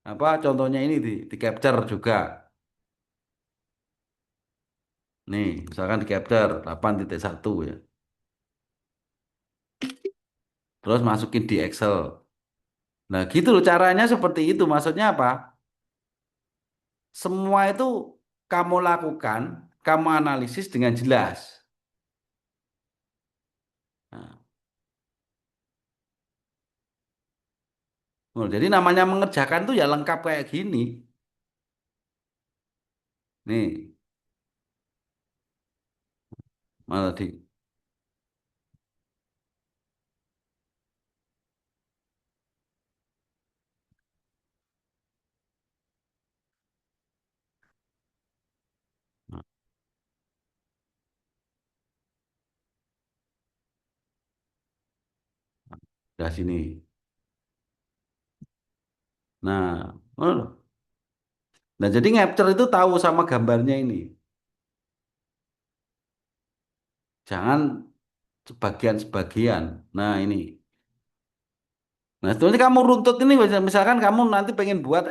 Apa contohnya ini di capture juga. Nih, misalkan di capture 8.1 ya. Terus masukin di Excel. Nah, gitu loh caranya seperti itu. Maksudnya apa? Semua itu kamu lakukan, kamu analisis dengan jelas. Nah, jadi namanya mengerjakan tuh ya lengkap kayak gini. Nih, malah nah, udah sini. Nah, oh, nah jadi capture itu tahu sama gambarnya ini. Jangan sebagian-sebagian. Nah, ini. Nah, sebenarnya kamu runtut ini misalkan kamu nanti pengen buat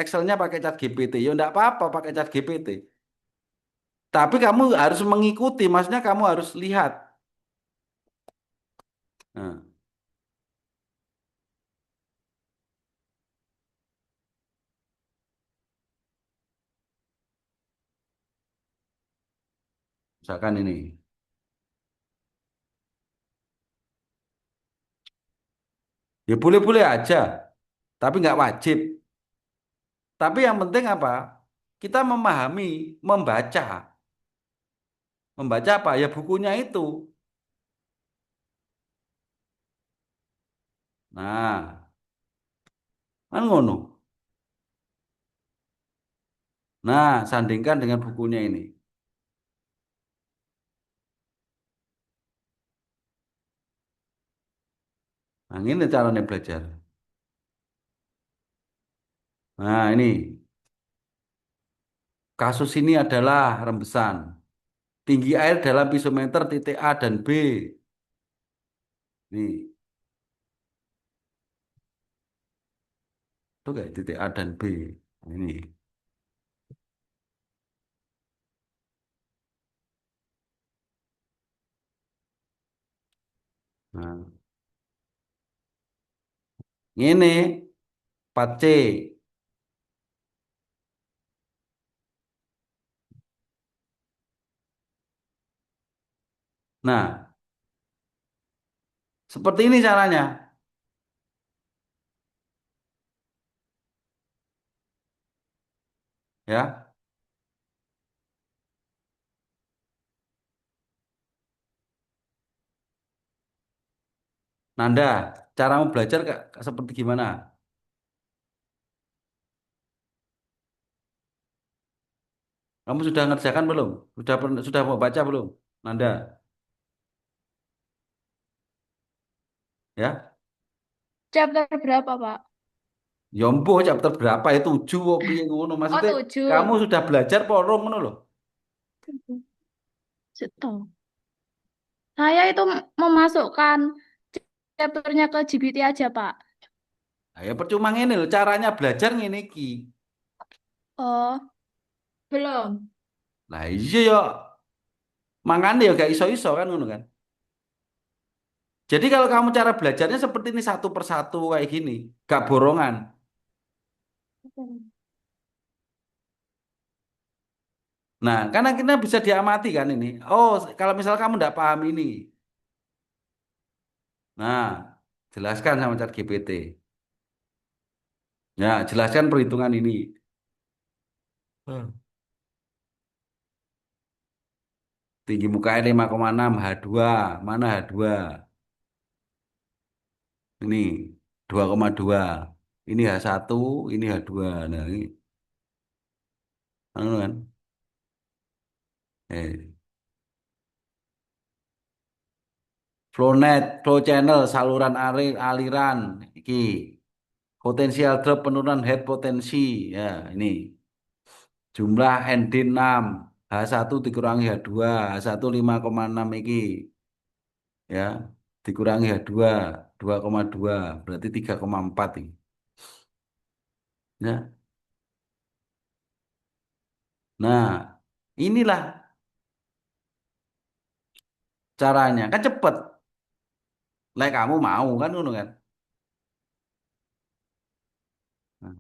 Excelnya pakai Chat GPT, ya enggak apa-apa pakai Chat GPT. Tapi kamu harus mengikuti, maksudnya kamu harus lihat. Nah, misalkan ini. Ya boleh-boleh aja, tapi nggak wajib. Tapi yang penting apa? Kita memahami, membaca. Membaca apa? Ya bukunya itu. Nah, kan ngono. Nah, sandingkan dengan bukunya ini. Nah, ini caranya belajar. Nah, ini kasus ini adalah rembesan. Tinggi air dalam pisometer titik A dan B. Nih, itu kayak titik A dan B. Nah, ini. Nah, ini 4C. Nah, seperti ini caranya. Ya, Nanda, caramu belajar seperti gimana? Kamu sudah ngerjakan belum? Sudah mau baca belum? Nanda, ya? Chapter berapa, Pak? Yombo chapter berapa itu 7 apa piye ngono Oh, maksudnya kamu 7. sudah belajar porong ngono loh. Situ. Saya itu memasukkan chapternya ke GPT aja, Pak. Nah, ya percuma ini loh caranya belajar ngene iki. Oh, belum. Lah iya ya makanya ya gak iso-iso kan ngono kan. Jadi kalau kamu cara belajarnya seperti ini satu persatu kayak gini, gak borongan. Nah, karena kita bisa diamati kan ini. Oh, kalau misal kamu tidak paham ini, nah jelaskan sama ChatGPT. Ya, jelaskan perhitungan ini. Hmm. Tinggi mukanya 5,6 H2, mana H2? Ini 2,2. Ini H1, ini H2. Nah, ini anu kan. Eh, Flownet, flow channel, saluran aliran. Iki potensial drop penurunan head potensi. Ya, ini jumlah ND6 H1 dikurangi H2, H1 5,6 iki ya, dikurangi H2 2,2 berarti 3,4 ini. Ya. Nah, inilah caranya. Kan cepet. Lah kamu mau kan ngono kan. Nah,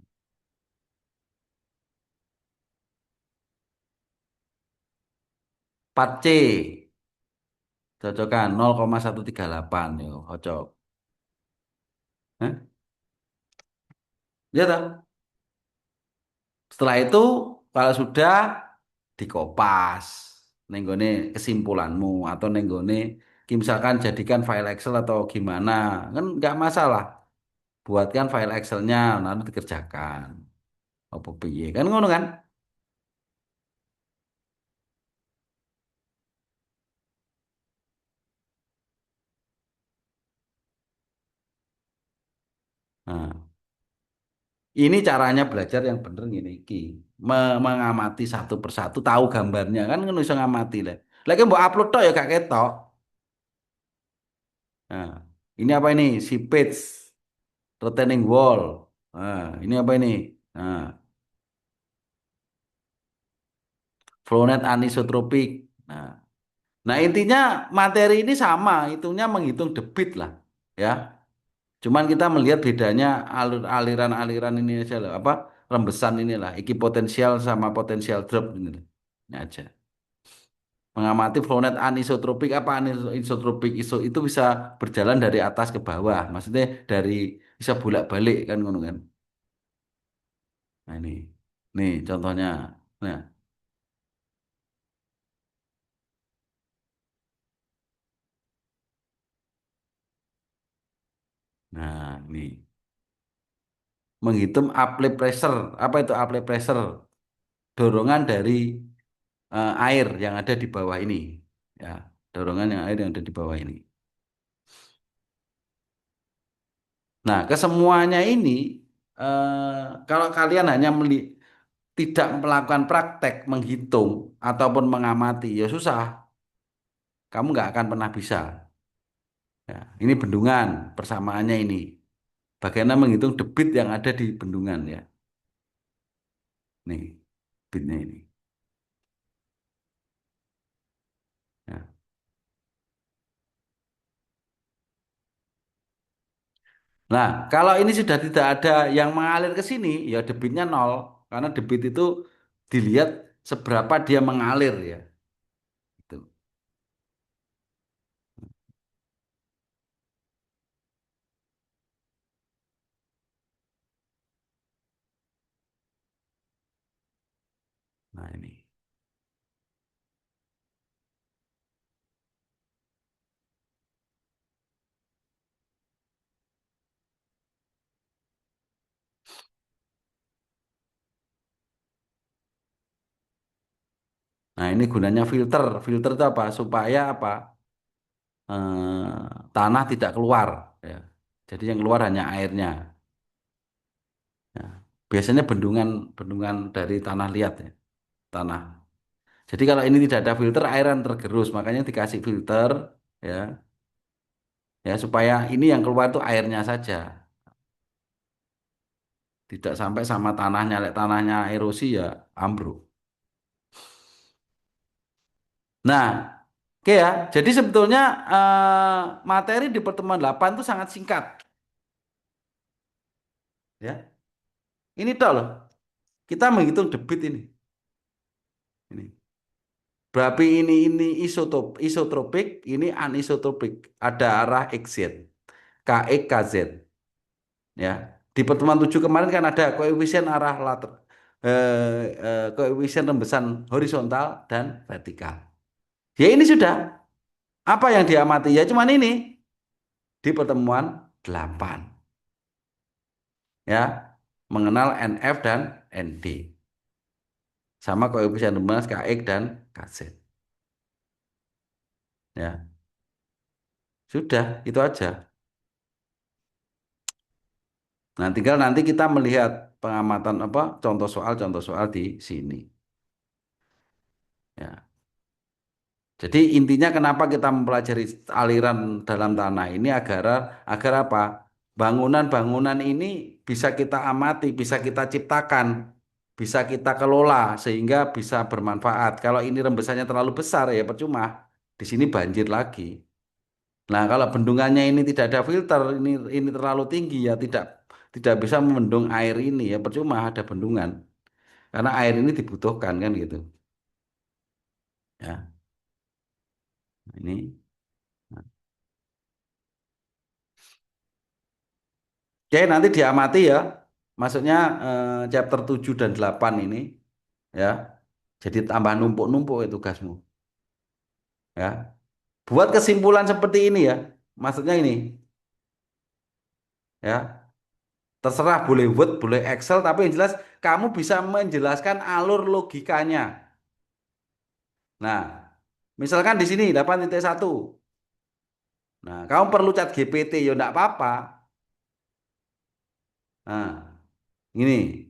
4C cocokan 0,138 yo cocok. Hah? Ya toh? Setelah itu kalau sudah dikopas nenggone kesimpulanmu atau nenggone misalkan jadikan file Excel atau gimana kan nggak masalah buatkan file Excelnya nanti dikerjakan apa piye kan ngono kan. Nah, ini caranya belajar yang bener gini iki mengamati satu persatu tahu gambarnya kan ngono iso ngamati lah lagi mau upload tok ya gak ketok. Nah, ini apa ini si page retaining wall. Nah, ini apa ini? Nah, flownet anisotropik. Nah, nah intinya materi ini sama, hitungnya menghitung debit lah, ya. Cuman kita melihat bedanya aliran-aliran ini aja lah, apa rembesan inilah, iki potensial sama potensial drop ini, lah. Ini aja. Mengamati flownet anisotropik apa anisotropik itu bisa berjalan dari atas ke bawah, maksudnya dari bisa bolak-balik kan ngono kan. Nah ini, nih contohnya. Nah, nah ini menghitung apply pressure. Apa itu apply pressure? Dorongan dari air yang ada di bawah ini. Ya, dorongan yang air yang ada di bawah ini. Nah, kesemuanya ini kalau kalian hanya tidak melakukan praktek menghitung ataupun mengamati, ya susah. Kamu nggak akan pernah bisa. Ya, ini bendungan, persamaannya ini. Bagaimana menghitung debit yang ada di bendungan ya. Nih, debitnya ini. Ya. Nah, kalau ini sudah tidak ada yang mengalir ke sini, ya debitnya nol. Karena debit itu dilihat seberapa dia mengalir ya. Gitu. Nah ini. Nah ini gunanya filter. Filter itu apa? Supaya apa? Tanah tidak keluar. Ya. Jadi yang keluar hanya airnya. Ya. Biasanya bendungan bendungan dari tanah liat ya. Tanah. Jadi kalau ini tidak ada filter, air akan tergerus, makanya dikasih filter, ya, ya supaya ini yang keluar itu airnya saja, tidak sampai sama tanahnya. Lek tanahnya erosi ya ambruk. Nah, oke ya. Jadi sebetulnya materi di pertemuan 8 itu sangat singkat, ya. Ini toh loh, kita menghitung debit ini. Ini. Berarti ini isotropik, ini anisotropik. Ada arah XZ, KX, KZ. Ya. Di pertemuan 7 kemarin kan ada koefisien arah latar, koefisien rembesan horizontal dan vertikal. Ya ini sudah. Apa yang diamati? Ya cuman ini di pertemuan 8. Ya, mengenal NF dan ND. Sama koefisien rembesan KX dan KZ. Ya, sudah, itu aja. Nah, tinggal nanti kita melihat pengamatan apa contoh soal di sini. Ya. Jadi intinya kenapa kita mempelajari aliran dalam tanah ini agar agar apa? Bangunan-bangunan ini bisa kita amati, bisa kita ciptakan, bisa kita kelola sehingga bisa bermanfaat. Kalau ini rembesannya terlalu besar ya percuma. Di sini banjir lagi. Nah, kalau bendungannya ini tidak ada filter, ini terlalu tinggi ya tidak bisa membendung air ini ya percuma ada bendungan. Karena air ini dibutuhkan kan gitu. Ya, ini. Oke, nanti diamati ya. Maksudnya chapter 7 dan 8 ini ya. Jadi tambah numpuk-numpuk itu tugasmu ya. Buat kesimpulan seperti ini ya. Maksudnya ini ya. Terserah boleh Word, boleh Excel tapi yang jelas kamu bisa menjelaskan alur logikanya. Nah, misalkan di sini 8.1. Nah, kamu perlu chat GPT ya enggak apa-apa. Nah, ini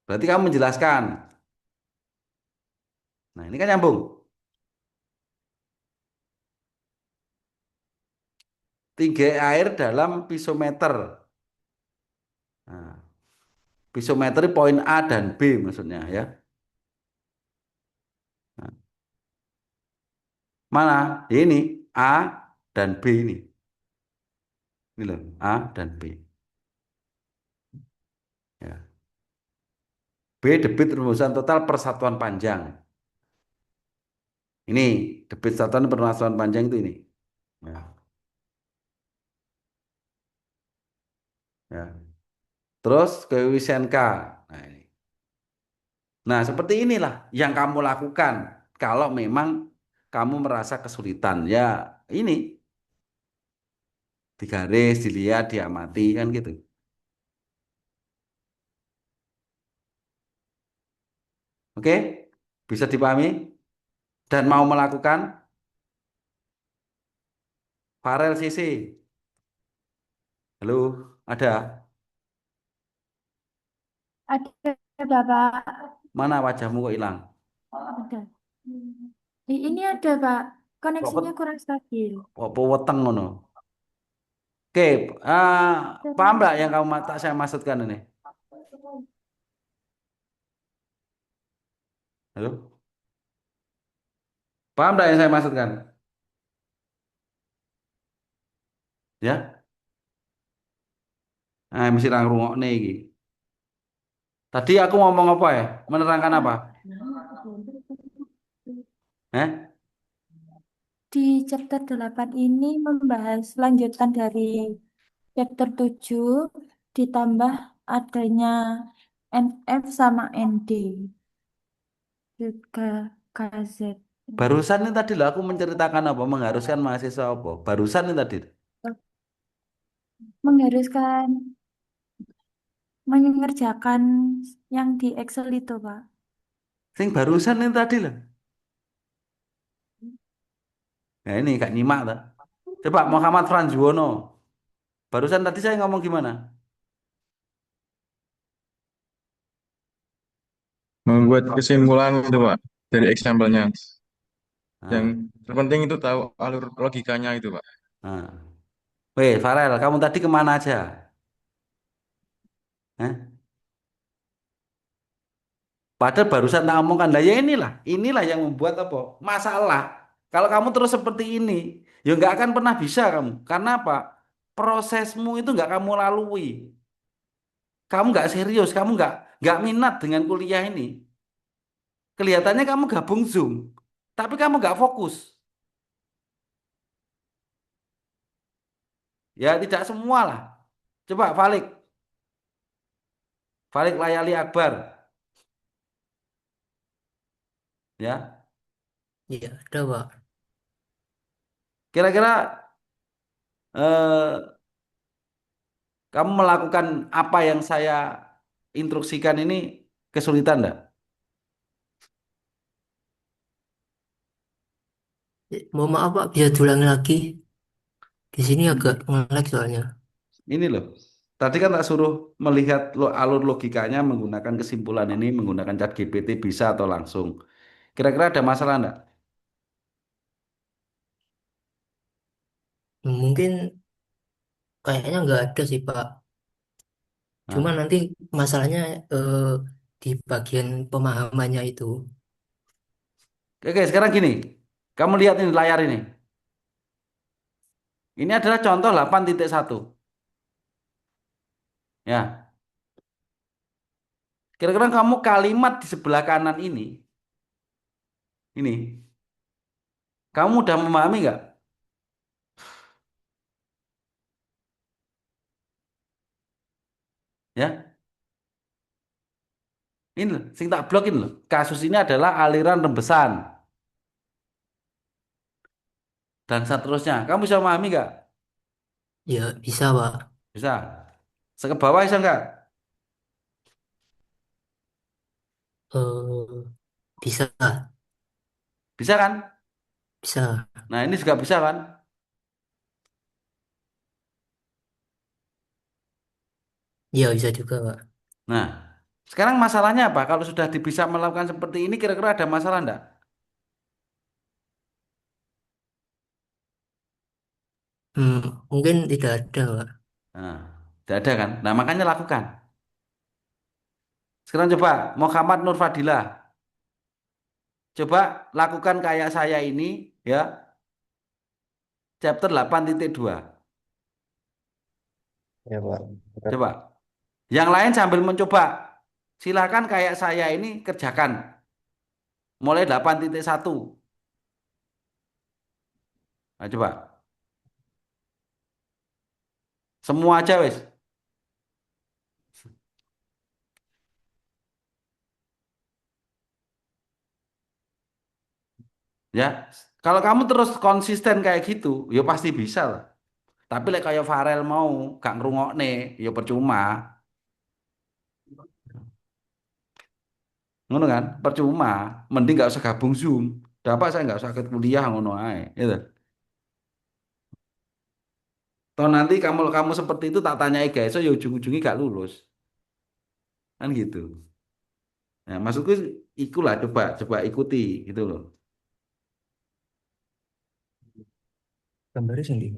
berarti kamu menjelaskan. Nah, ini kan nyambung. 3 air dalam pisometer. Nah, pisometer poin A dan B maksudnya ya. Nah, mana? Ya ini A dan B ini. Ini loh, A dan B. Ya. B debit rumusan total persatuan panjang. Ini debit satuan persatuan panjang itu ini. Ya. Ya. Terus koefisien K. Nah, ini. Nah, seperti inilah yang kamu lakukan kalau memang kamu merasa kesulitan. Ya, ini digaris, dilihat, diamati kan gitu. Oke? Bisa dipahami dan mau melakukan Farel CC. Halo, ada? Ada, Bapak. Mana wajahmu kok hilang? Ada. Ini ada, Pak. Kok Koneksinya kurang stabil. weteng ngono? Oke, paham nggak yang kamu tak saya maksudkan ini? Halo? Paham nggak yang saya maksudkan? Ya? Nah, mesti nang rungokne iki. Tadi aku ngomong apa ya? Menerangkan apa? Eh? Di chapter 8 ini membahas lanjutan dari chapter 7 ditambah adanya NF sama ND juga KZ. Barusan ini tadi lah aku menceritakan apa? Mengharuskan mahasiswa apa? Barusan ini tadi. Mengharuskan mengerjakan yang di Excel itu, Pak. Sing barusan ini tadi lah. Nah ini gak nyimak tak? Coba Muhammad Franjuwono. Barusan tadi saya ngomong gimana? Membuat kesimpulan itu, Pak. dari example-nya. Yang Nah, terpenting itu tahu alur logikanya itu, Pak. nah. Weh, Farel, kamu tadi kemana aja? Hah? Padahal barusan tak omongkan, lah ya inilah yang membuat apa? Masalah. Kalau kamu terus seperti ini, ya nggak akan pernah bisa kamu. Karena apa? Prosesmu itu nggak kamu lalui. Kamu nggak serius, kamu nggak minat dengan kuliah ini. Kelihatannya kamu gabung Zoom, tapi kamu nggak fokus. Ya tidak semua lah. Coba Falik layali Akbar, ya. Iya, ada Pak. Kira-kira eh, kamu melakukan apa yang saya instruksikan ini kesulitan enggak? Mohon maaf Pak, bisa diulangi lagi. Di sini agak nge-lag soalnya. Ini loh. Tadi kan tak suruh melihat alur logikanya menggunakan kesimpulan ini menggunakan ChatGPT bisa atau langsung. Kira-kira ada masalah enggak? Mungkin kayaknya nggak ada sih Pak. Cuma Nah, nanti masalahnya eh, di bagian pemahamannya itu. oke, sekarang gini. Kamu lihat ini layar ini. Ini adalah contoh 8.1. Ya. Kira-kira kamu kalimat di sebelah kanan ini, kamu udah memahami nggak? Ya, ini loh, sing tak blok ini loh. Kasus ini adalah aliran rembesan dan seterusnya. Kamu bisa memahami nggak? Ya bisa Pak. Bisa. Ke bawah bisa nggak? Eh, bisa, Bisa kan? bisa. Nah, ini juga bisa kan? Ya bisa juga Pak. Nah, sekarang masalahnya apa? Kalau sudah bisa melakukan seperti ini, kira-kira ada masalah enggak? Hmm, mungkin tidak ada Pak. Nah, tidak ada kan? Nah, makanya lakukan. Sekarang coba Muhammad Nur Fadilah. Coba lakukan kayak saya ini ya, chapter 8.2. Ya, Pak. Coba. Yang lain sambil mencoba. Silakan kayak saya ini kerjakan. Mulai 8.1. Nah, coba. Semua aja wes. Ya. Kalau kamu terus konsisten kayak gitu, ya pasti bisa lah. Tapi lek kayak Farel mau gak ngrungokne, ya percuma. Ngono kan? Percuma. Mending gak usah gabung Zoom. Dapat saya nggak usah ikut kuliah ngono ae. Gitu. Toh nanti kamu kamu seperti itu tak tanyai guys, so ya ujung-ujungnya gak lulus. Kan gitu. Nah, maksudku ikulah coba coba ikuti gitu loh. Gambarnya sendiri.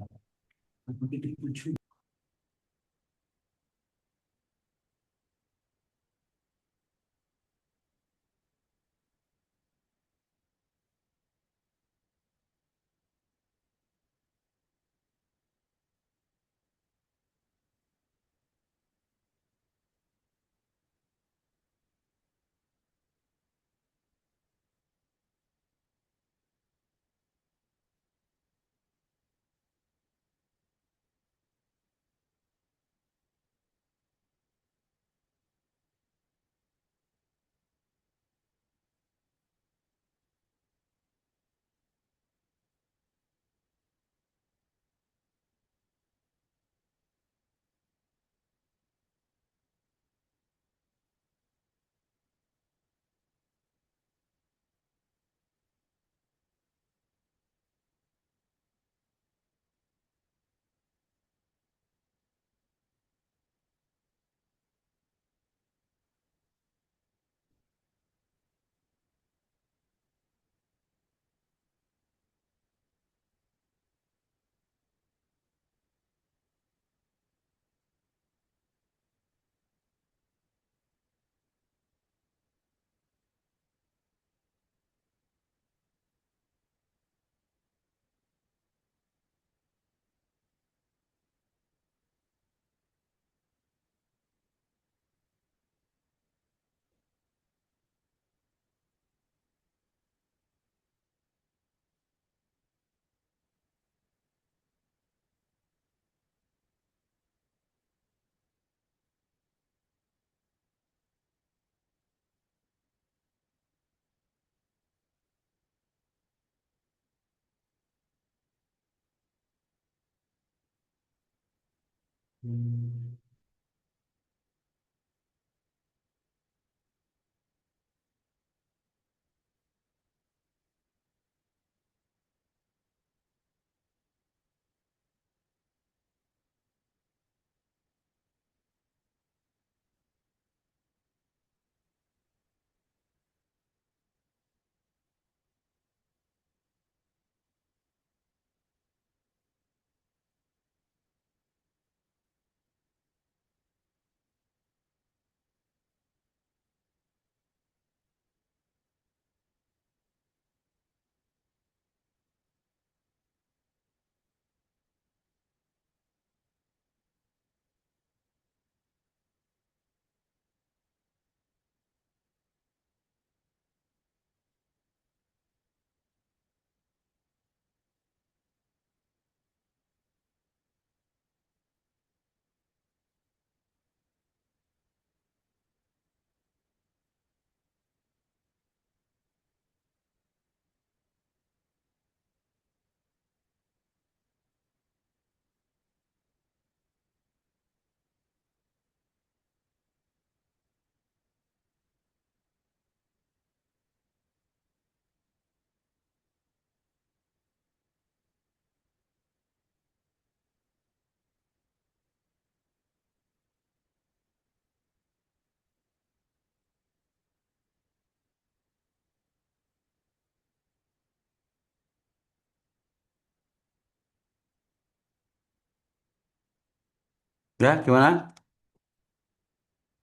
Ya, gimana?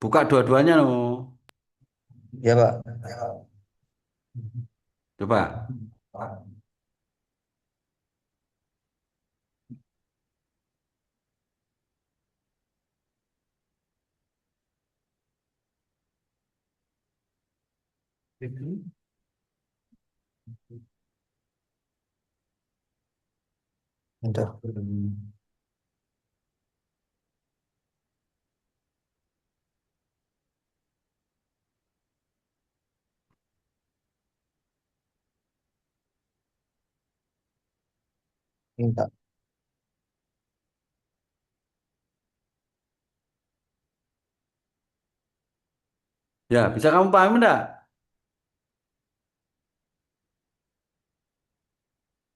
Buka dua-duanya loh. Ya, Pak. Coba. Bentar. Minta. Ya, bisa kamu pahami enggak?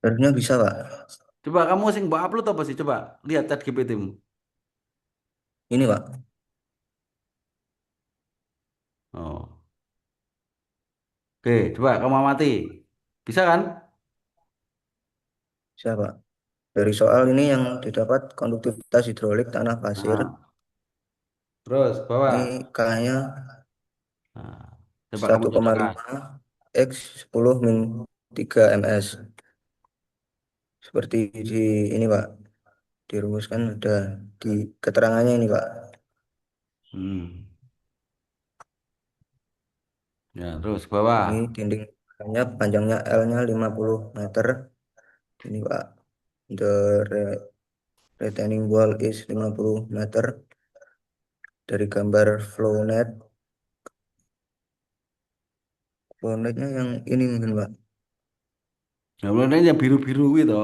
Harusnya bisa, Pak. Coba kamu sing mbak upload apa sih? Coba lihat chat GPT-mu. Ini, Pak. Oh. Oke, coba kamu amati. Bisa kan? Bisa, Pak. Dari soal ini yang didapat konduktivitas hidrolik tanah pasir. Nah, terus Ini bawah. K-nya Nah, coba kamu 1,5 contohkan. X 10 min 3 ms. Seperti di ini, Pak. Dirumuskan ada di keterangannya ini, Pak. Hmm. Ya, terus Ini bawah. dinding panjangnya L-nya 50 meter. Ini, Pak. The retaining wall is 50 meter. Dari gambar flownetnya yang ini mungkin, Pak. Nah, mulai yang biru-biru gitu.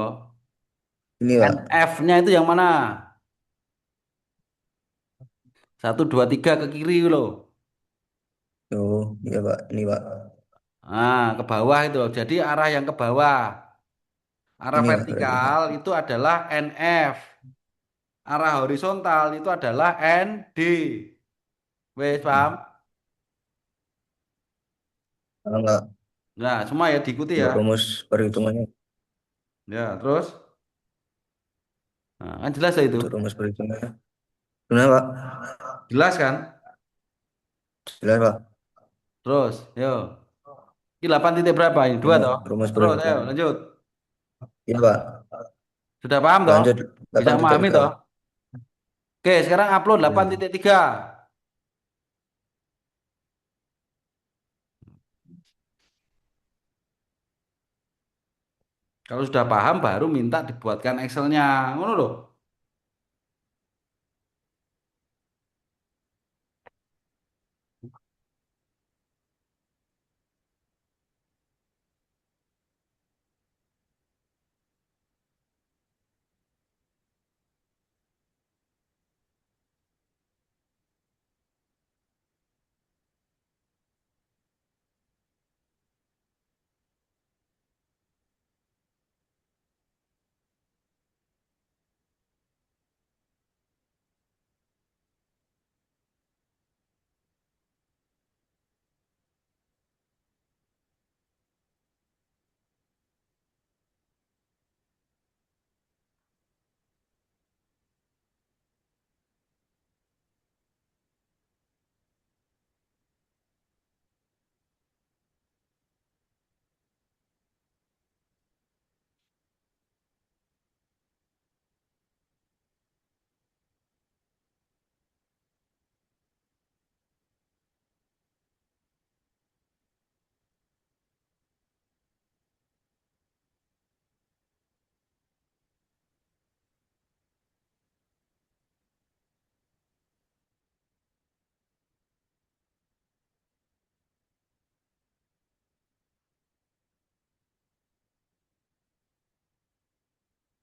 Ini, Pak. NF-nya itu yang mana? Satu, dua, tiga ke kiri loh. Oh, iya, Pak. Ini, Pak. Nah, ke bawah itu. Jadi arah yang ke bawah. Arah Ini, Pak, berarti. vertikal itu adalah NF. Arah horizontal itu adalah ND. Wes, paham? Enggak, Nah, semua ya diikuti ya. untuk rumus perhitungannya. Ya, terus? Nah, kan jelas ya itu. Untuk rumus perhitungannya. Benar, Pak. Jelas kan? Jelas, Pak. Terus, yuk. Ini 8 titik berapa ini? Dua Ini toh? rumus Terus, ayo perhitungan. lanjut. Iya, Pak. Sudah paham toh? Lanjut Bisa memahami 8,3. toh? Oke, sekarang upload Ya. 8,3. Kalau sudah paham baru minta dibuatkan Excel-nya. Ngono loh.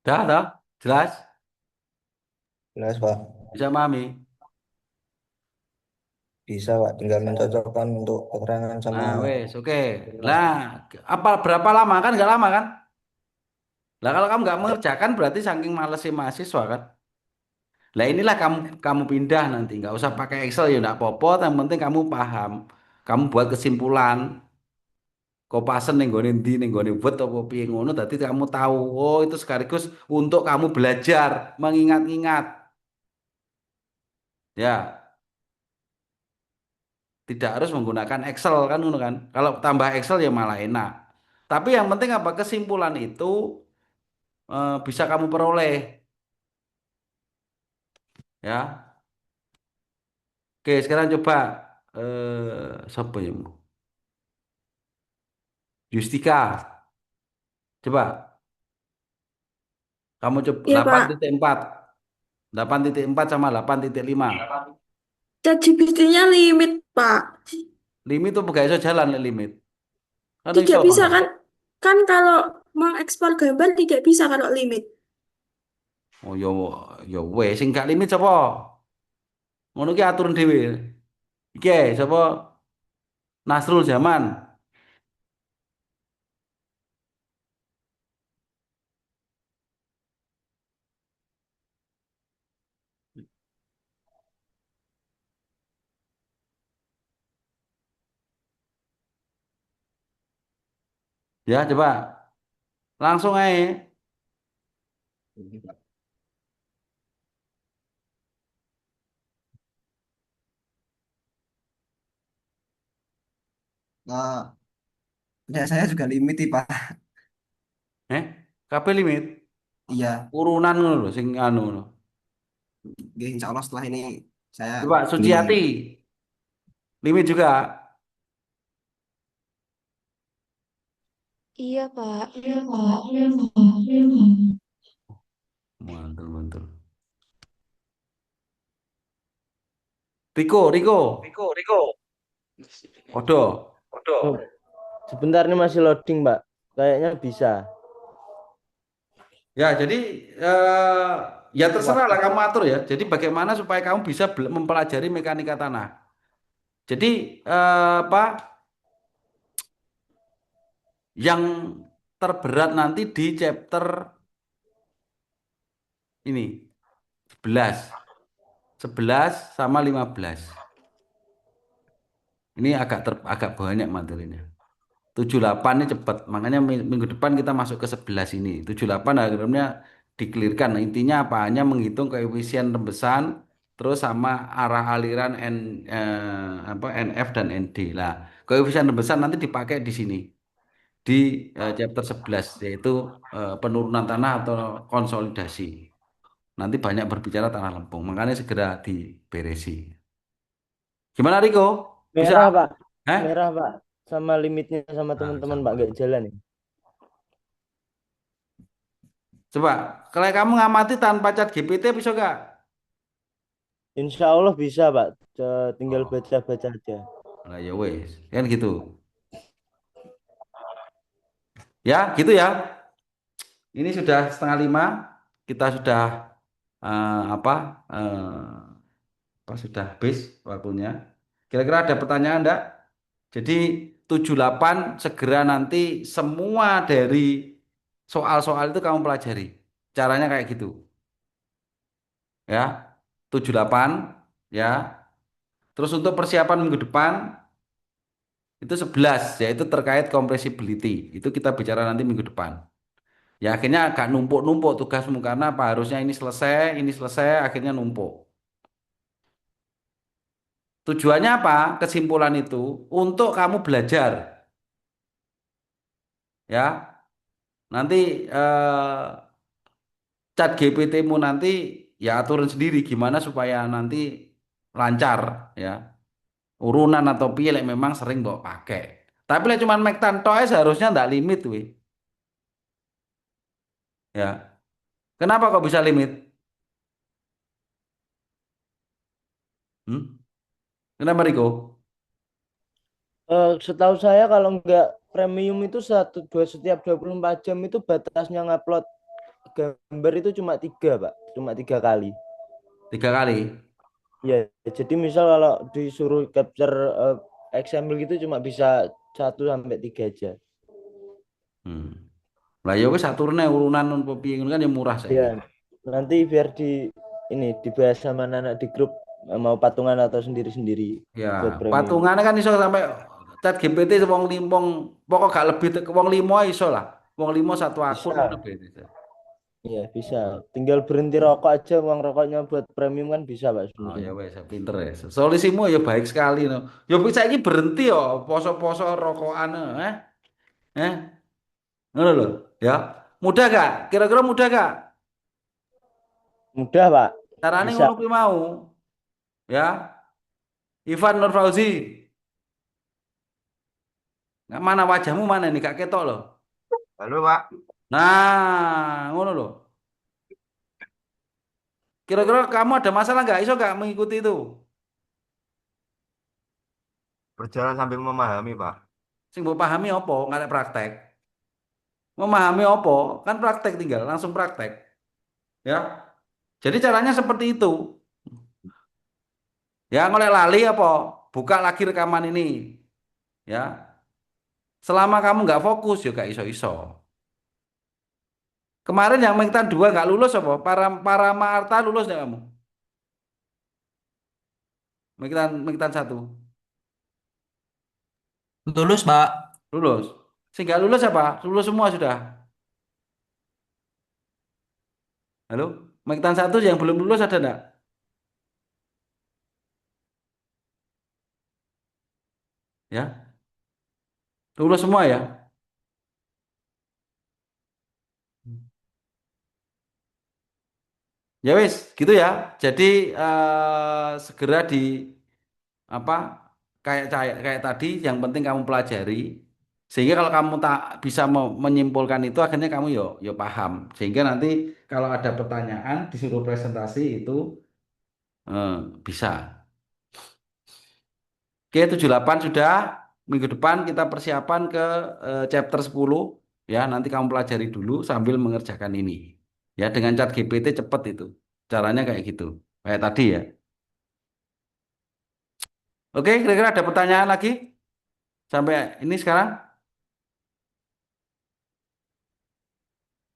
Dah, jelas, Jelas, Pak. bisa memahami. Bisa, Pak. Tinggal mencocokkan untuk keterangan sama Nah, wes, oke. jelas. Nah, berapa lama kan? Nggak lama kan? Lah kalau kamu nggak mengerjakan berarti saking malesnya mahasiswa kan? Lah inilah kamu kamu pindah nanti, nggak usah pakai Excel ya nggak apa-apa. Yang penting kamu paham, kamu buat kesimpulan. Kopasen ning gone ndi ning gone wet apa piye ngono dadi kamu tahu oh itu sekaligus untuk kamu belajar mengingat-ingat ya tidak harus menggunakan Excel kan ngono kan kalau tambah Excel ya malah enak tapi yang penting apa kesimpulan itu bisa kamu peroleh ya oke sekarang coba siapa ya Justika coba kamu coba Iya, Pak. 8.4 8.4 sama 8.5 ChatGPT-nya limit, Pak. limit tuh gak iso jalan lek limit kan Tidak iso bisa malah kan? Kan kalau mengekspor gambar tidak bisa kalau limit. oh ya wes sing gak limit sapa? Ngono ki aturan dhewe. Iki ae, sapa? Nasrul Zaman. Ya coba langsung ae. Nah, ya saya juga limit nih, Pak. Kabeh limit. Iya, Urunan ngono lho sing anu ngono. oke, insya Allah setelah ini saya Coba belum. Suciati limit juga. Iya, Pak. Mantul, mantul. Riko. Odo. Oh, sebentar nih masih loading, Mbak. Kayaknya bisa. Ya, jadi ya terserah lah Waktu. kamu atur ya. Jadi bagaimana supaya kamu bisa mempelajari mekanika tanah. Jadi apa yang terberat nanti di chapter ini 11 11 sama 15 ini agak banyak materinya 78 ini cepat makanya minggu depan kita masuk ke 11 ini 78 akhirnya dikelirkan. Nah, intinya apa hanya menghitung koefisien rembesan terus sama arah aliran apa NF dan ND lah koefisien rembesan nanti dipakai di sini di chapter 11 yaitu penurunan tanah atau konsolidasi. Nanti banyak berbicara tanah lempung, makanya segera diberesi. Gimana Riko? Bisa? Merah, Pak. Hah? Merah, Pak. Sama limitnya sama Nah, teman-teman, Pak. sama. Nggak jalan nih. Coba, kalau kamu ngamati tanpa chat GPT bisa gak? Insya Allah bisa, Pak. Tinggal Oh, baca-baca aja. lah ya wes, kan gitu. Ya, gitu ya. Ini sudah setengah lima, kita sudah apa? Apa sudah habis waktunya. Kira-kira ada pertanyaan enggak? Jadi 78 segera nanti semua dari soal-soal itu kamu pelajari. Caranya kayak gitu. Ya. 78 ya. Terus untuk persiapan minggu depan itu 11 yaitu terkait compressibility. Itu kita bicara nanti minggu depan. Ya akhirnya agak numpuk-numpuk tugasmu karena apa? Harusnya ini selesai, akhirnya numpuk. Tujuannya apa? Kesimpulan itu untuk kamu belajar. Ya. Nanti chat GPT-mu nanti ya aturin sendiri gimana supaya nanti lancar ya. Urunan atau pilih memang sering bawa pakai. Tapi lah cuman make tantoy seharusnya ndak limit weh. Ya. Kenapa kok bisa limit? Hmm? Kenapa Riko? Setahu saya kalau nggak premium itu setiap 24 jam itu batasnya ngupload gambar itu cuma 3, Pak. Cuma 3 kali. 3 kali. Ya, jadi misal kalau disuruh capture XML gitu cuma bisa 1 sampai 3 aja. Lah ya wis aturne urunan piye ngono kan ya murah Ya, saiki. nanti biar dibahas sama anak di grup mau patungan atau sendiri-sendiri Ya, buat premium. patungannya kan iso sampai chat GPT wong limpong pokok gak lebih wong 5 iso lah. Wong 5 satu akun Bisa. lebih bisa. Iya, bisa. Tinggal berhenti rokok aja, uang rokoknya buat premium kan bisa, Pak, Oh sebenarnya. ya wes pinter ya. Solusimu ya baik sekali no. Ya bisa ini berhenti yo poso-poso rokokan eh. Eh, ngono lho, ya. Mudah gak? Kira-kira mudah gak? Mudah, Pak. Carane Bisa. ngono kuwi mau. Ya. Ivan Nur Fauzi. Nah, mana wajahmu mana nih Kak Ketok loh. Halo, Pak. Nah, ngono loh. Kira-kira kamu ada masalah nggak? Iso nggak mengikuti itu? Berjalan sambil memahami, Pak. Sing mbok pahami apa? Nggak ada praktek. Memahami apa? Kan praktek tinggal, langsung praktek. Ya. Jadi caranya seperti itu. Ya, ngoleh lali apa? Buka lagi rekaman ini. Ya. Selama kamu nggak fokus, ya nggak iso-iso. Kemarin yang Mengtan 2 nggak lulus apa? Para Marta lulus nggak kamu? Mengtan 1 Lulus, Pak. lulus. Sing nggak lulus apa? Lulus semua sudah. Halo? Mengtan 1 yang belum lulus ada nggak? Ya. Lulus semua ya? Ya wis, gitu ya. Jadi segera di apa kayak tadi yang penting kamu pelajari sehingga kalau kamu tak bisa menyimpulkan itu akhirnya kamu yo paham sehingga nanti kalau ada pertanyaan disuruh presentasi itu bisa. Oke, 78 sudah. Minggu depan kita persiapan ke chapter 10 ya. Nanti kamu pelajari dulu sambil mengerjakan ini. Ya, dengan chat GPT cepet itu. Caranya kayak gitu. Kayak tadi ya. Oke, kira-kira ada pertanyaan lagi sampai ini sekarang?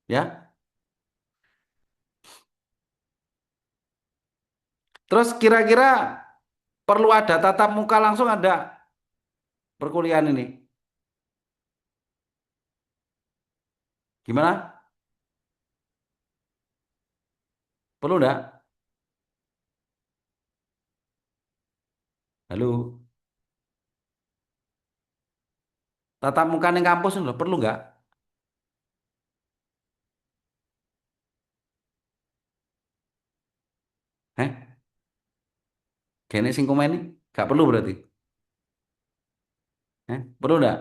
Ya. Terus kira-kira perlu ada tatap muka langsung ada perkuliahan ini? Gimana? Perlu enggak? Halo. Tatap muka di kampus loh, perlu enggak? Eh, kayaknya sing komen ini enggak perlu berarti. Perlu enggak?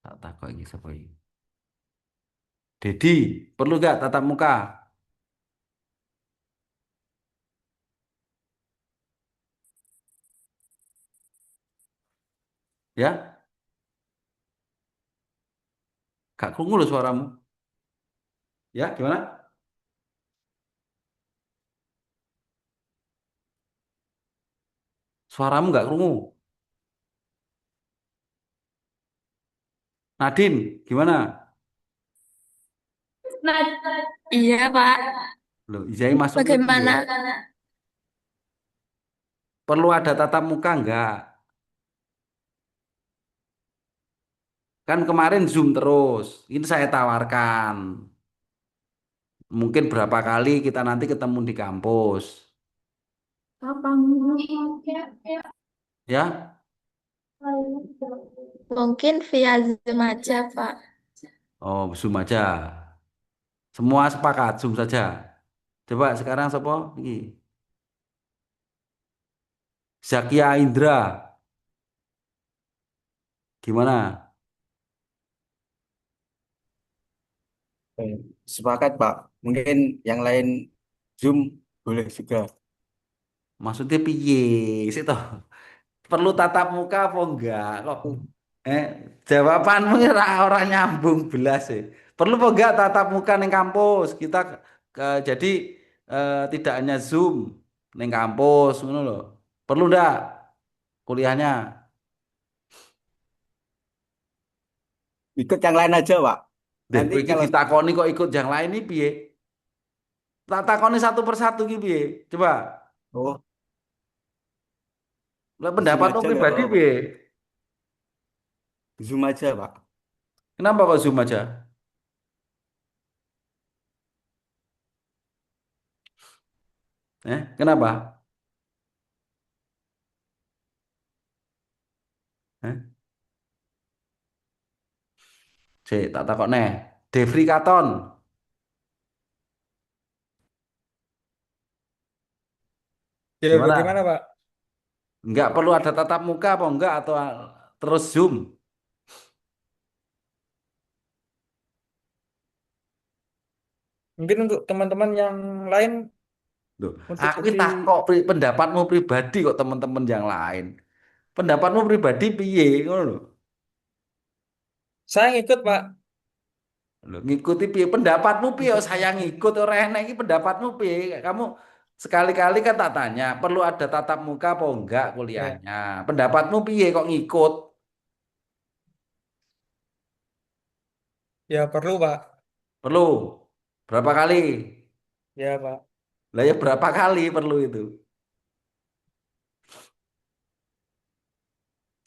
Tak takut ini siapa ini? Dedi, perlu enggak tatap muka? Ya, gak krungu loh suaramu. Ya, gimana? Suaramu nggak krungu. Nadine, gimana? Nah, iya, Pak. Loh, Izai masuk ke Bagaimana? ya. Perlu ada tatap muka enggak? Kan kemarin Zoom terus. Ini saya tawarkan. Mungkin berapa kali kita nanti ketemu di kampus. Ya, Mungkin via Zoom aja, Pak. oh Zoom aja. Semua sepakat Zoom saja. Coba sekarang siapa? Ini. Zakia Indra, gimana? Sepakat, Pak. Mungkin yang lain Zoom boleh juga. Maksudnya piye sih toh? perlu tatap muka apa enggak kok? Eh, jawabanmu ya orang nyambung belas sih. Perlu apa enggak tatap muka ning kampus? Kita jadi tidak hanya Zoom ning kampus ngono loh. Perlu enggak kuliahnya? Ikut yang lain aja, Pak. Deh, Nanti kowe iki kalau ditakoni kok ikut yang lain ini piye? Tak takoni satu persatu iki piye? Coba. oh Lah Zoom pendapatmu aja nggak pribadi apa-apa, Pak. piye? Zoom aja, Pak. Kenapa kok Zoom aja? Kenapa? Eh? Sik, tak takok neh. Devri Katon, Ya, bagaimana, gimana? Pak? Enggak perlu ada tatap muka apa enggak atau terus Zoom? Mungkin untuk teman-teman yang lain Loh, untuk aku ki sesi takok pendapatmu pribadi kok teman-teman yang lain. Pendapatmu pribadi piye ngono lho. saya ngikut, Pak. Lho, ngikuti piye pendapatmu piye kok saya ngikut ora enak iki pendapatmu piye? Kamu sekali-kali kan tak tanya, perlu ada tatap muka apa enggak Ya, kuliahnya? Pendapatmu piye kok ngikut? ya perlu, Pak. Perlu. Berapa kali? Ya, Pak. Lah ya berapa kali perlu itu?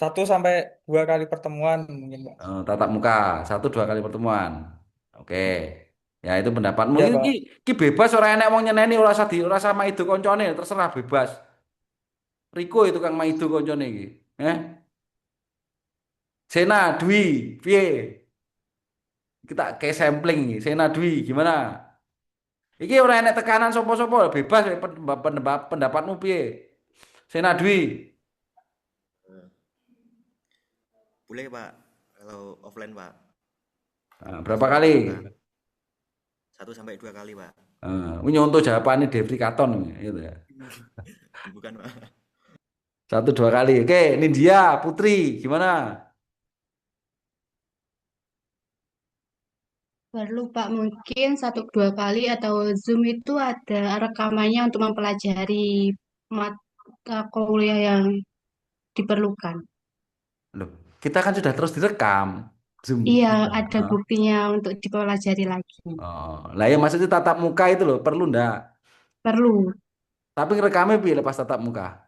1 sampai 2 kali pertemuan mungkin, Pak. Tatap muka 1 2 kali pertemuan. Oke. Ya itu pendapatmu. Ya, Ini Pak. bebas orang enek wong nyeneni ora usah maido koncone, terserah bebas. Riko itu Kang maido koncone iki. Eh? Sena Dwi, piye? Kita kayak sampling iki. Sena Dwi gimana? Iki ora enek tekanan sapa-sapa, bebas pendapatmu piye? Sena Dwi. Boleh Pak, kalau offline Pak. Berapa Tatap kali? muka 1 sampai 2 kali Pak. Ini nyontoh jawabannya Devri Katon gitu ya. Bukan Pak. 1 2 kali. Oke, Nindya Putri gimana? Perlu Pak, mungkin 1 2 kali atau Zoom itu ada rekamannya untuk mempelajari mata kuliah yang diperlukan. Loh, kita kan sudah terus direkam Zoom. Iya, ada buktinya untuk dipelajari lagi. Oh, lah ya maksudnya tatap muka itu loh, perlu ndak? Perlu. Tapi rekamnya piye lepas tatap muka?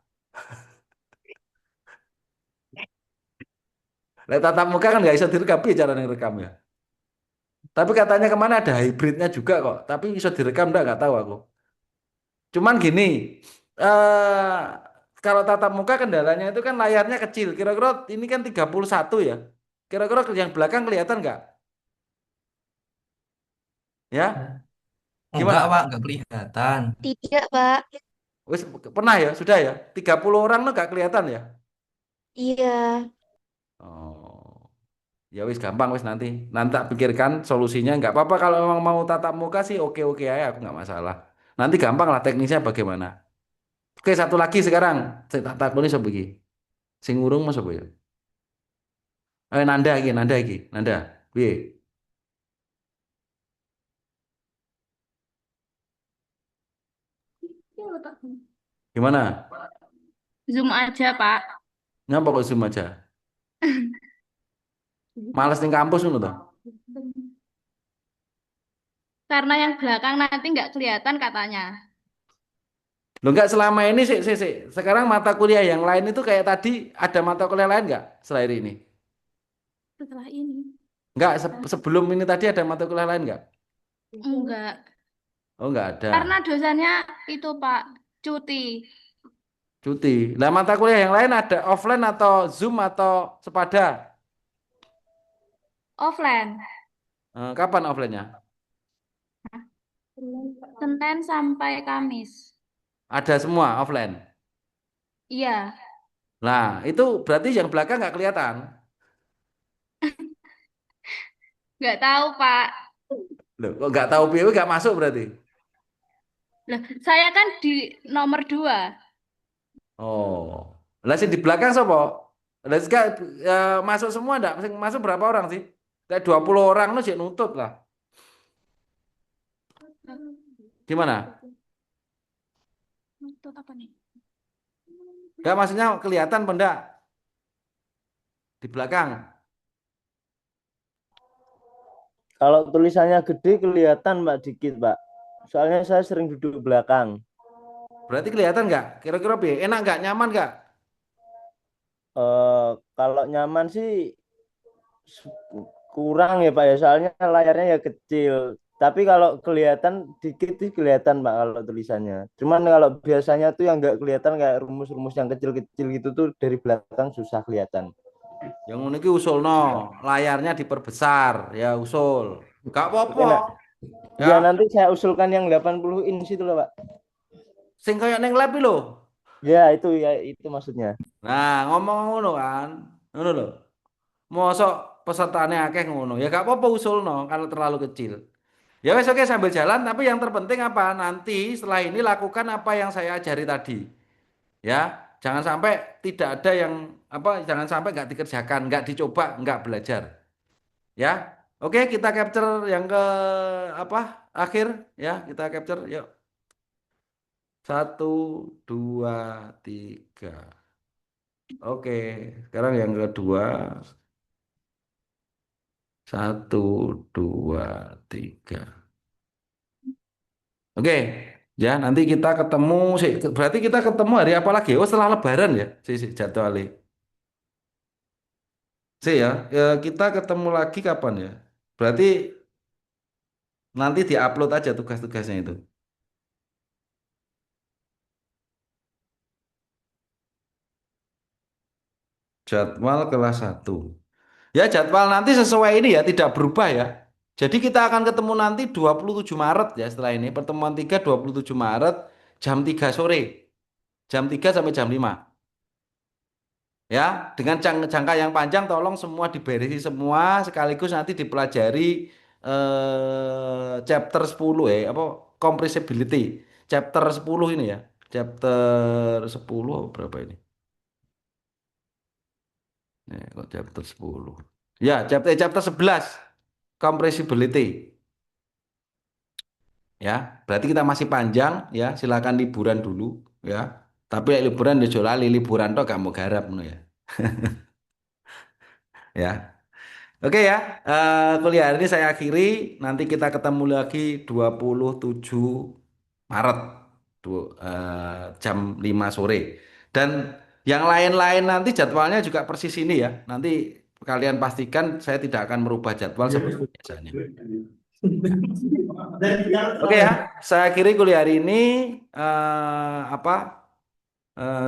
Lah tatap muka kan nggak bisa direkam, piye cara direkam ya? Tapi katanya kemana ada hybridnya juga kok. Tapi bisa direkam nggak tahu aku. Cuman gini, eh kalau tatap muka kendalanya itu kan layarnya kecil. Kira-kira ini kan 31 ya. Kira-kira yang belakang kelihatan nggak? Ya, Enggak, gimana? Pak, enggak kelihatan. Tidak, Pak. Wis pernah ya, sudah ya. 30 orang tuh nggak kelihatan ya. Iya. Oh, ya wis gampang wis nanti. Nanti tak pikirkan solusinya. Nggak apa-apa kalau memang mau tatap muka sih oke-oke aja, aku nggak masalah. Nanti gampang lah teknisnya bagaimana. Oke, satu lagi sekarang. Saya tak takoni sapa iki? Sing urung mas apa ya? Nanda iki, Nanda iki, Nanda. Piye? Gimana? Zoom aja, Pak. Ngapa kok Zoom aja? Males ning kampus ngono toh? Karena yang belakang nanti nggak kelihatan katanya. Lo nggak selama ini sih. Sekarang mata kuliah yang lain itu kayak tadi ada mata kuliah lain nggak selain ini? Setelah ini. Nggak, sebelum ini tadi ada mata kuliah lain nggak? Enggak. Oh nggak ada. Karena dosennya itu, Pak, cuti. Cuti. Nah mata kuliah yang lain ada offline atau Zoom atau sepada? Offline. Kapan offline-nya? Senin sampai Kamis. Ada semua offline. Iya. Nah itu berarti yang belakang nggak kelihatan. Nggak tahu, Pak. Loh, kok nggak tahu PW nggak masuk berarti? Loh, saya kan di nomor 2. Oh, Lah sing di belakang sapa? Lah masuk semua ndak? Sing masuk berapa orang sih? Kayak 20 orang lu sih nutut lah. Gimana? Nutut apa nih? Gak maksudnya kelihatan benda di belakang. Kalau tulisannya gede kelihatan Mbak dikit, Mbak. Soalnya saya sering duduk belakang. Berarti kelihatan nggak? Kira-kira enak nggak? Nyaman nggak? Kalau nyaman sih kurang ya Pak ya, soalnya layarnya ya kecil. Tapi kalau kelihatan dikit sih kelihatan Pak kalau tulisannya. Cuman kalau biasanya tuh yang nggak kelihatan kayak rumus-rumus yang kecil-kecil gitu tuh dari belakang susah kelihatan. Yang unik usul no, layarnya diperbesar ya usul. Gak apa-apa. Ya nanti saya usulkan yang 80 inch itu loh Pak. Sing kayak neng lab lho. Ya itu maksudnya. Nah ngomong ngono kan, ngono lho. Mosok pesertanya akeh ngono ya gak apa-apa usul no kalau terlalu kecil. Ya wes oke sambil jalan tapi yang terpenting apa nanti setelah ini lakukan apa yang saya ajari tadi. Ya, jangan sampai tidak ada yang apa jangan sampai nggak dikerjakan, nggak dicoba, nggak belajar. Ya. Oke, kita capture yang ke apa? Akhir ya, kita capture yuk. 1 2 3. Oke, sekarang yang kedua. 1 2 3. Oke, ya nanti kita ketemu sih. Berarti kita ketemu hari apa lagi? Oh, setelah Lebaran ya, sih jadwalnya. Sih ya, kita ketemu lagi kapan ya? Berarti nanti diupload aja tugas-tugasnya itu. Jadwal kelas 1. Ya jadwal nanti sesuai ini ya, tidak berubah ya. Jadi kita akan ketemu nanti 27 Maret ya setelah ini. Pertemuan 3 27 Maret jam 3 sore. Jam 3 sampai jam 5. Ya, dengan jangka yang panjang tolong semua diberisi semua sekaligus nanti dipelajari chapter 10 apa compressibility. Chapter 10 ini ya. Chapter 10 apa berapa ini? Kok chapter 10. Ya, chapter 11 compressibility. Ya, berarti kita masih panjang ya, silakan liburan dulu ya. Tapi liburan ya lali liburan toh gak mau garap no ya. Ya. Oke ya, kuliah hari ini saya akhiri. Nanti kita ketemu lagi 27 Maret jam 5 sore. Dan yang lain-lain nanti jadwalnya juga persis ini ya. Nanti kalian pastikan saya tidak akan merubah jadwal seperti biasanya. Oke ya, saya akhiri kuliah hari ini.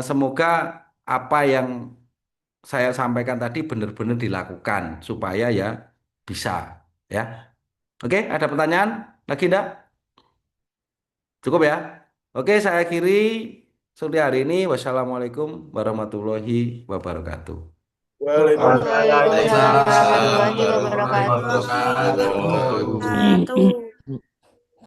Semoga apa yang saya sampaikan tadi benar-benar dilakukan supaya ya bisa ya. Oke, ada pertanyaan lagi enggak? Cukup ya. Oke, saya akhiri sore hari ini. Wassalamualaikum warahmatullahi wabarakatuh. Waalaikumsalam Waalaikumsalam warahmatullahi wabarakatuh. Wabarakatuh.